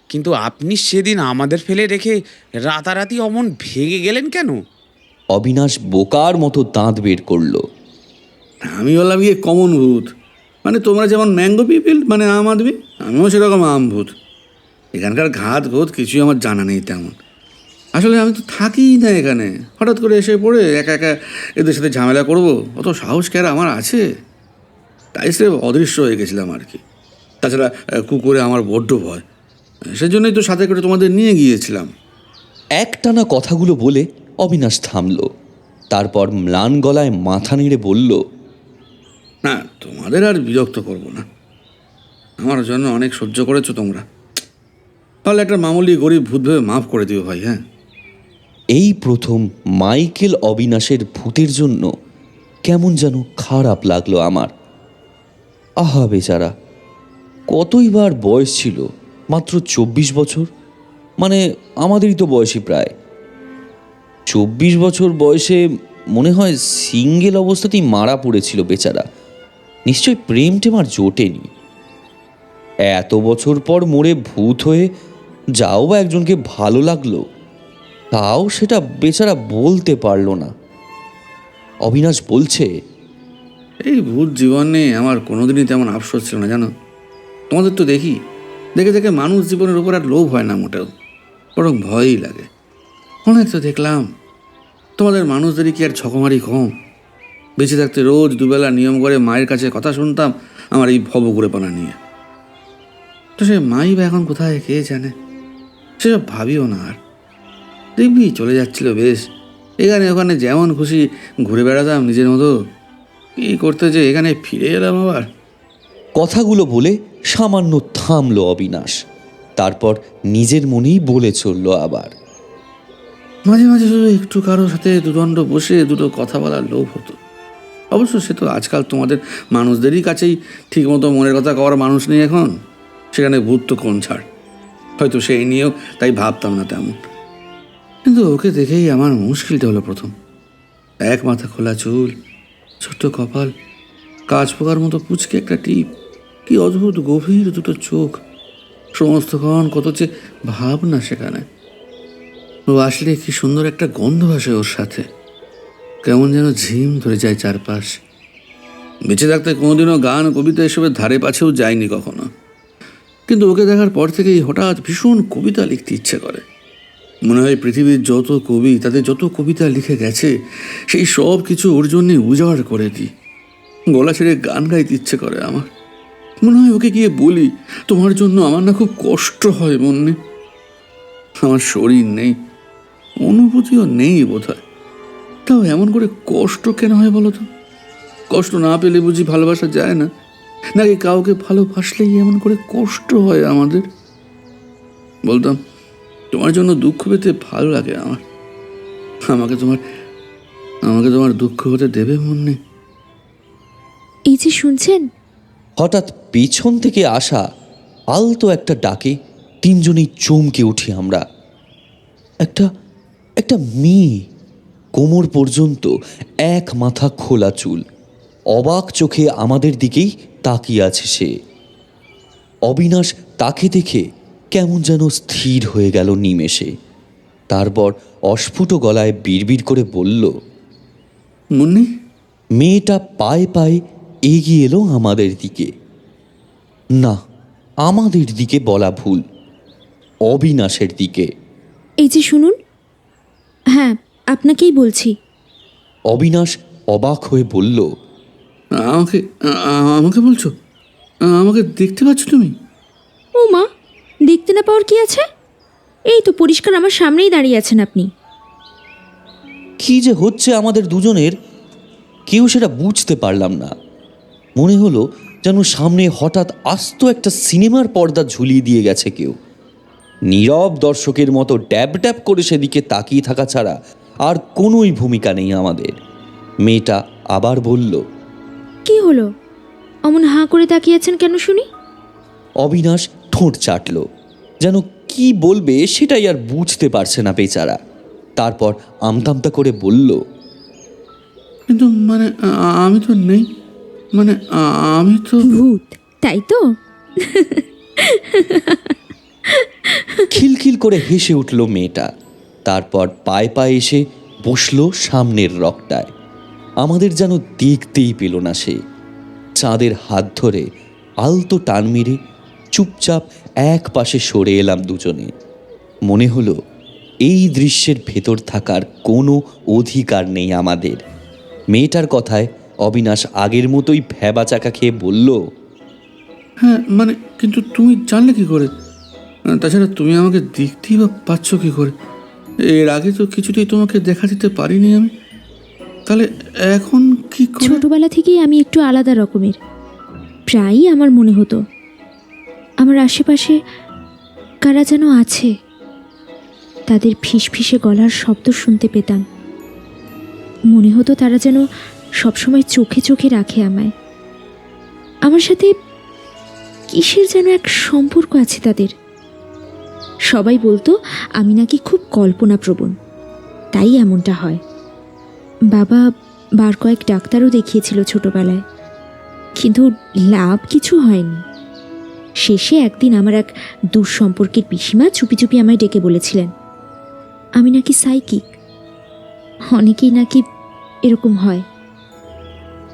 কিন্তু আপনি সেদিন আমাদের ফেলে রেখে রাতারাতি অমন ভেগে গেলেন কেন? অবিনাশ বোকার মতো দাঁত বের করলো। আমি বললাম গিয়ে কমন ভূত, মানে তোমরা যেমন ম্যাঙ্গো পিপিল মানে আম আদমি, আমিও সেরকম আম ভূত। এখানকার ঘাত ঘোত কিছুই আমার জানা নেই তেমন। আসলে আমি তো থাকিই না এখানে, হঠাৎ করে এসে পড়ে একা একা এদের সাথে ঝামেলা করব অত সাহস কেরা আমার আছে? তাই সে অদৃশ্য হয়ে গেছিলাম আর কি। তাছাড়া কুকুরে আমার বড্ড ভয়, সেজন্যই তো সাথে করে তোমাদের নিয়ে গিয়েছিলাম। একটানা কথাগুলো বলে অবিনাশ থামল। তারপর ম্লান গলায় মাথা নেড়ে বলল, না, তোমাদের আর বিরক্ত করব না, আমার জন্য অনেক সহ্য করেছো তোমরা। তাহলে একটা মামুলি গরিব ভূত ভেবে মাফ করে দিও ভাই। হ্যাঁ, এই প্রথম মাইকেল অবিনাশের ভূতের জন্য কেমন যেন খারাপ লাগলো আমার। আহা বেচারা, কতই বার বয়স ছিল, মাত্র 24 বছর, মানে আমাদেরই তো বয়সী প্রায়। 24 বছর বয়সে মনে হয় সিঙ্গেল অবস্থাতেই মারা পড়েছিল বেচারা। নিশ্চয় প্রেম টেম আর জোটেনি। এত বছর পর মরে ভূত হয়ে যাও বা একজনকে ভালো লাগলো, তাও সেটা বেচারা বলতে পারল না। অবিনাশ বলছে, এই ভূত জীবনে আমার কোনোদিনই তেমন আফসোস ছিল না জানো। তোমাদের তো দেখে দেখে মানুষ জীবনের উপর আর লোভ হয় না মোটেও, বরং ভয়ই লাগে। অনেক তো দেখলাম, তোমাদের মানুষদেরই কি আর ছকমারি কম? বেঁচে থাকতে রোজ দুবেলা নিয়ম করে মায়ের কাছে কথা শুনতাম আমার এই ভবঘুরেপনা নিয়ে। তো সে মাই বা এখন কোথায় কে জানে, সেসব ভাবিও না আর। দেখবি চলে যাচ্ছিল বেশ, এখানে ওখানে যেমন খুশি ঘুরে বেড়াতাম নিজের মতো। কী করতে যে এখানে ফিরে এলাম আবার। কথাগুলো বলে সামান্য থামলো অবিনাশ। তারপর নিজের মনেই বলে চলল আবার, মাঝে মাঝে শুধু একটু কারোর সাথে দুদণ্ড বসে দুটো কথা বলার লোভ হতো। অবশ্য সে তো আজকাল তোমাদের মানুষদেরই কাছেই ঠিকমতো মনের কথা কওয়ার মানুষ নেই এখন, সেখানে ভূত তো কোন ছাড়। হয়তো সেই নিয়েও তাই ভাবতাম না তেমন। কিন্তু ওকে দেখেই আমার মুশকিলটা হলো প্রথম। এক মাথা খোলা চুল, ছোট্ট কপাল, কাজ পোকার মতো পুচকে একটা টিপ, কি অদ্ভুত গভীর দুটো চোখ, সমস্তক্ষণ কত যে ভাবনা সেখানে। ও আসলে কি সুন্দর একটা গন্ধ ভাসে ওর সাথে, কেমন যেন ঝিম ধরে যায় চারপাশ। বেঁচে থাকতে কোনোদিনও গান কবিতা এসবের ধারে পাছেও যায়নি কখনো, কিন্তু ওকে দেখার পর থেকেই হঠাৎ ভীষণ কবিতা লিখতে ইচ্ছে করে। মনে হয় পৃথিবীর যত কবি তাদের যত কবিতা লিখে গেছে সেই সব কিছু ওর জন্যে উজাড় করে দিই। গলা ছেড়ে গান গাইতে ইচ্ছে করে আমার। মনে হয় ওকে গিয়ে বলি, তোমার জন্য আমার না খুব কষ্ট হয় মনে, আমার শরীর নেই, অনুভূতিও নেই বোধ হয়, তাও এমন করে কষ্ট কেন হয় বলো তো? কষ্ট না পেলে বুঝি ভালোবাসা যায় না? নাকি কাউকে ভালোবাসলেই এমন করে কষ্ট হয় আমাদের? বলতাম, তোমার জন্য দুঃখ পেতে ভালো লাগে আমার। আমাকে তোমার দুঃখ হতে দেবে মনে? এই যে শুনছেন, হঠাৎ পেছন থেকে আসা আলতো একটা ডাকে তিনজনেই চমকে উঠি আমরা। একটা মেয়ে, কোমর পর্যন্ত এক মাথা খোলা চুল, অবাক চোখে আমাদের দিকেই তাকিয়ে আছে সে। অবিনাশ তাকে দেখে কেমন যেন স্থির হয়ে গেল নিমেষে। তারপর অস্ফুট গলায় বিড়বিড় করে বলল, মুন্নি। মেয়েটা পায়ে পায়ে এগিয়ে এলো আমাদের দিকে। না, আমাদের দিকে বলা ভুল, অবিনাশের দিকে। এই যে শুনুন, হ্যাঁ আপনাকেই বলছি। অবিনাশ অবাক হয়ে বলল, আমাকে বলছো? আমাকে দেখতে পাচ্ছ তুমি? ও মা, দেখতে না পাওয়ার কি আছে? এই তো পরিষ্কার আমার সামনেই দাঁড়িয়ে আছেন আপনি। কি যে হচ্ছে আমাদের দুজনের, কেউ সেটা বুঝতে পারলাম না। মনে হলো যেন সামনে হঠাৎ আস্ত একটা সিনেমার পর্দা ঝুলিয়ে দিয়ে গেছে কেউ। নীরব দর্শকের মতো ড্যাব ড্যাব করে সেদিকে তাকিয়ে থাকা ছাড়া আর কোনোই ভূমিকা নেই আমাদের। মেয়েটা আবার বলল, কি হলো, অমন হাঁ করে তাকিয়েছেন কেন শুনি? অবিনাশ ঠোঁট চাটল, যেন কি বলবে সেটাই আর বুঝতে পারছে না বেচারা। তারপর আমতামতা করে বলল, কিন্তু মানে আমি তো নেই, মানে আমি তো ভূত তাই তো? খিলখিল করে হেসে উঠল মেয়েটা। তারপর পায়ে পায়ে এসে বসলো সামনের রকটায়। আমাদের যেন দেখতেই পেল না সে। চাঁদের হাত ধরে আলতো টান মেরে চুপচাপ এক পাশে সরে এলাম দুজনে। মনে হলো এই দৃশ্যের ভেতর থাকার কোনো অধিকার নেই আমাদের। মেয়েটার কথায় অবিনাশ আগের মতোই ভ্যাবাচাকা খেয়ে বলল, হ্যাঁ মানে কিন্তু তুমি জানলে কি করে? তাছাড়া তুমি আমাকে দেখতেই বা পাচ্ছ কি করে? এর আগে তো কিছুতেই তোমাকে দেখা দিতে পারিনি আমি, তাহলে এখন কি করে? ছোটবেলা থেকেই আমি একটু আলাদা রকমের। প্রায়ই আমার মনে হতো আমার আশেপাশে কারা যেন আছে। তাদের ফিসফিসে গলার শব্দ শুনতে পেতাম। মনে হতো তারা যেন সবসময় চোখে চোখে রাখে আমায়। আমার সাথে কিসের যেন এক সম্পর্ক আছে তাদের। সবাই বলতো আমি নাকি খুব কল্পনাপ্রবণ, তাই এমনটা হয়। বাবা বার কয়েক ডাক্তারও দেখিয়েছিল ছোটবেলায়, কিন্তু লাভ কিছু হয়নি। শেষে একদিন আমার এক দুঃসম্পর্কের পিসিমা চুপি চুপি আমায় ডেকে বলেছিলেন আমি নাকি সাইকিক। অনেকেই নাকি এরকম হয়।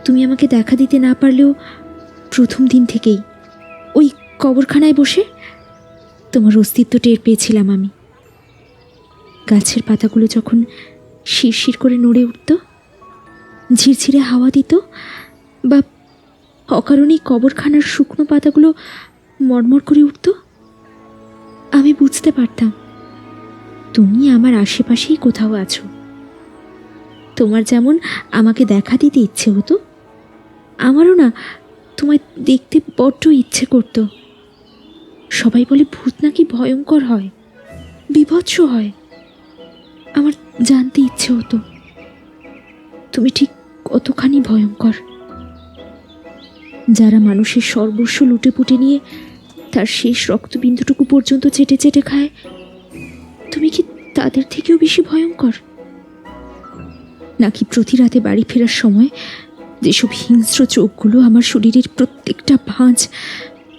তুমি আমাকে দেখা দিতে না পারলেও প্রথম দিন থেকেই ওই কবরখানায় বসে তোমার অস্তিত্ব টের পেয়েছিলাম আমি। গাছের পাতাগুলো যখন শিরশির করে নড়ে উঠত, ঝিরঝিরে হাওয়া দিত, বা অকারণেই কবরখানার শুকনো পাতাগুলো মড়মড় করে উঠত, আমি বুঝতে পারতাম তুমি আমার আশেপাশেই কোথাও আছো। তোমার যেমন আমাকে দেখা দিতে ইচ্ছে হতো, আমারও না তোমায় দেখতে বড্ড ইচ্ছে করত। সবাই বলে ভূত নাকি ভয়ঙ্কর হয়, বিভৎস হয়। আমার জানতে ইচ্ছে হতো তুমি ঠিক কতখানি ভয়ঙ্কর। যারা মানুষের সর্বস্ব লুটে পুটে নিয়ে তার শেষ রক্তবিন্দুটুকু পর্যন্ত চেটে চেটে খায়, তুমি কি তাদের থেকেও বেশি ভয়ঙ্কর? নাকি প্রতি রাতে বাড়ি ফেরার সময় যেসব হিংস্র চোখগুলো আমার শরীরের প্রত্যেকটা ভাঁজ,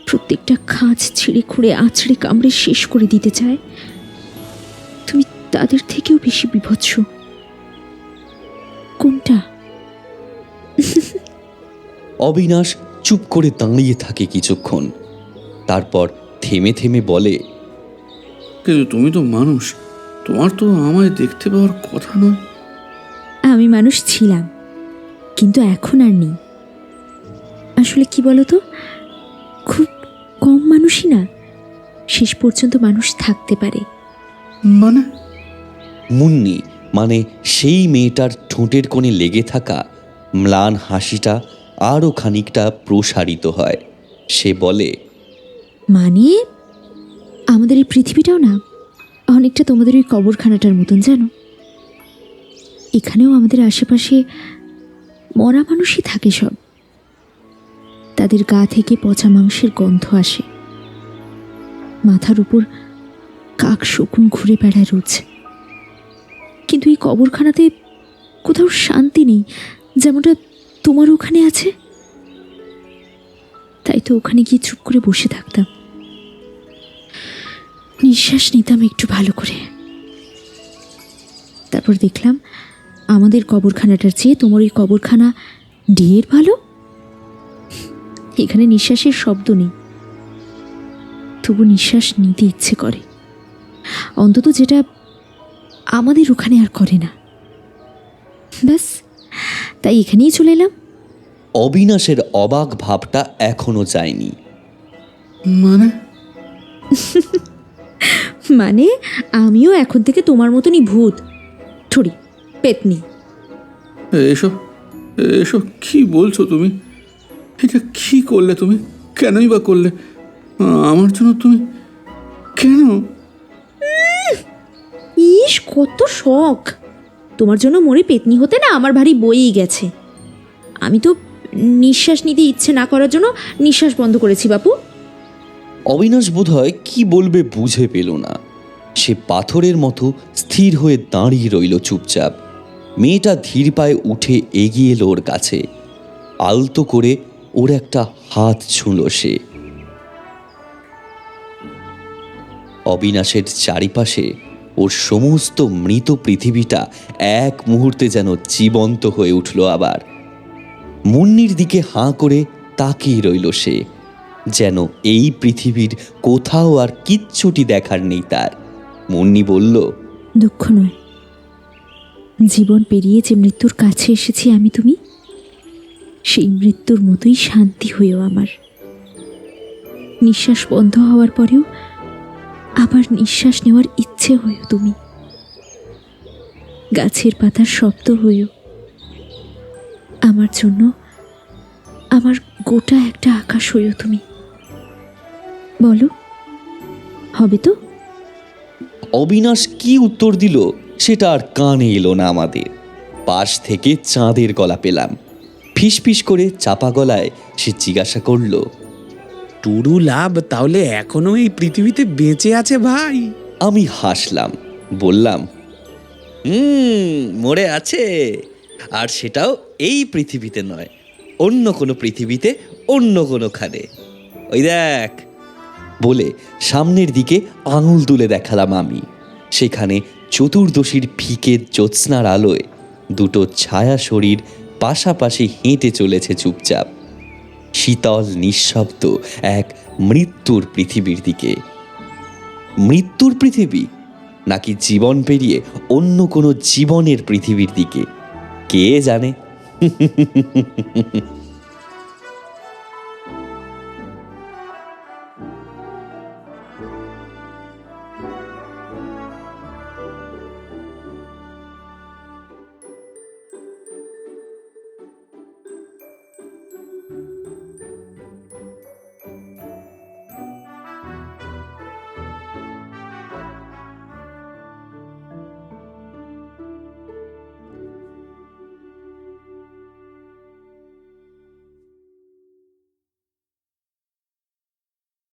প্রত্যেকটা খাঁজ ছিঁড়ে খুঁড়ে আছড়ে কামড়ে শেষ করে দিতে চায়, তুমি তাদের থেকেও বেশি বিভৎস? কোনটা? অবিনাশ চুপ করে দাঁড়িয়ে থাকে কিছুক্ষণ, তারপর থেমে থেমে বলে, কিন্তু তুমি তো মানুষ, তোমার তো আমায় দেখতে পাওয়ার কথা নয়। আমি মানুষ ছিলাম, কিন্তু এখন আর নেই। আসলে কি বলতো, খুব কম মানুষই না শেষ পর্যন্ত মানুষ থাকতে পারে। মানে মুন্নি মানে সেই মেয়েটার ঠোঁটের কোণে লেগে থাকা ম্লান হাসিটা আরও খানিকটা প্রসারিত হয়। সে বলে, মানে আমাদের এই পৃথিবীটাও না অনেকটা তোমাদের ওই কবরখানাটার মতন, জানো। এখানেও আমাদের আশেপাশে মরা মানুষই থাকে সব। তাদের গা থেকে পচা মাংসের গন্ধ আসে, মাথার উপর কাক শকুন ঘুরে বেড়ায় রোজ। কিন্তু এই কবরখানাতে কোথাও শান্তি নেই, যেমনটা তোমার ওখানে আছে। তাই তো ওখানে গিয়ে চুপ করে বসে থাকতাম, নিঃশ্বাস নিতাম একটু ভালো করে। তারপর দেখলাম আমাদের কবরখানাটার চেয়ে তোমার ওই কবরখানা ঢের ভালো। এখানে নিঃশ্বাসের শব্দ নেই, তবু নিঃশ্বাস নিতে ইচ্ছে করে, অন্তত যেটা আমাদের ওখানে আর করে না। ব্যাস, তাই এখানেই চলে এলাম। অবিনাশের অবাক ভাবটা এখনো যায়নি। মানে মানে আমিও এখন থেকে তোমার মতনই ভূত, থরি পেতনি। এসব এসব কি বলছো তুমি? এটা কি করলে তুমি? কেনই বা করলে? আমার জন্য তুমি কেন? ইস, কত শখ! তোমার জন্য মরে পেতনি হতে না আমার ভারী বইই গেছে। আমি তো নিঃশ্বাস নিতে ইচ্ছে না করার জন্য নিঃশ্বাস বন্ধ করেছি বাপু। অবিনাশ বোধহয় কি বলবে বুঝে পেল না। সে পাথরের মতো স্থির হয়ে দাঁড়িয়ে রইল চুপচাপ। মেয়েটা ধীর পায়ে উঠে এগিয়ে এলো ওর কাছে। আলতো করে ওর একটা হাত ছুঁল সে। অবিনাশের চারিপাশে ওর সমস্ত মৃত পৃথিবীটা এক মুহূর্তে যেন জীবন্ত হয়ে উঠল আবার। মুন্নির দিকে হাঁ করে তাকিয়ে রইল সে, যেন এই পৃথিবীর কোথাও আর কিচ্ছুটি দেখার নেই তার। মুন্নি বলল, দুঃখ নয়, জীবন পেরিয়ে যে মৃত্যুর কাছে এসেছি আমি তুমি, সেই মৃত্যুর মতোই শান্তি হয়েও আমার। নিঃশ্বাস বন্ধ হওয়ার পরেও আবার নিঃশ্বাস নেওয়ার ইচ্ছে হয়েও তুমি, গাছের পাতার শব্দ হয়েও আমার জন্য আমার গোটা একটা আকাশ হয়েও তুমি। বলো, হবে তো? অবিনাশ কি উত্তর দিল সেটা আর কানে এলো না আমাদের। পাশ থেকে চাঁদের গলা পেলাম। ফিসফিস করে চাপা গলায় সে জিজ্ঞাসা করল, টুরু লাভ তাহলে এখনো এই পৃথিবীতে বেঁচে আছে ভাই? আমি হাসলাম, বললাম, মরে আছে, আর সেটাও এই পৃথিবীতে নয়, অন্য কোনো পৃথিবীতে, অন্য কোনোখানে। ওই দেখ বলে সামনের দিকে আঙুল তুলে দেখালাম আমি। সেখানে চতুর্দশীর ফিকে জ্যোৎস্নার আলোয় দুটো ছায়া শরীর পাশাপাশি হেঁটে চলেছে চুপচাপ, শীতল নিঃশব্দ এক মৃত্যুর পৃথিবীর দিকে। মৃত্যুর পৃথিবী নাকি জীবন পেরিয়ে অন্য কোনো জীবনের পৃথিবীর দিকে, কে জানে।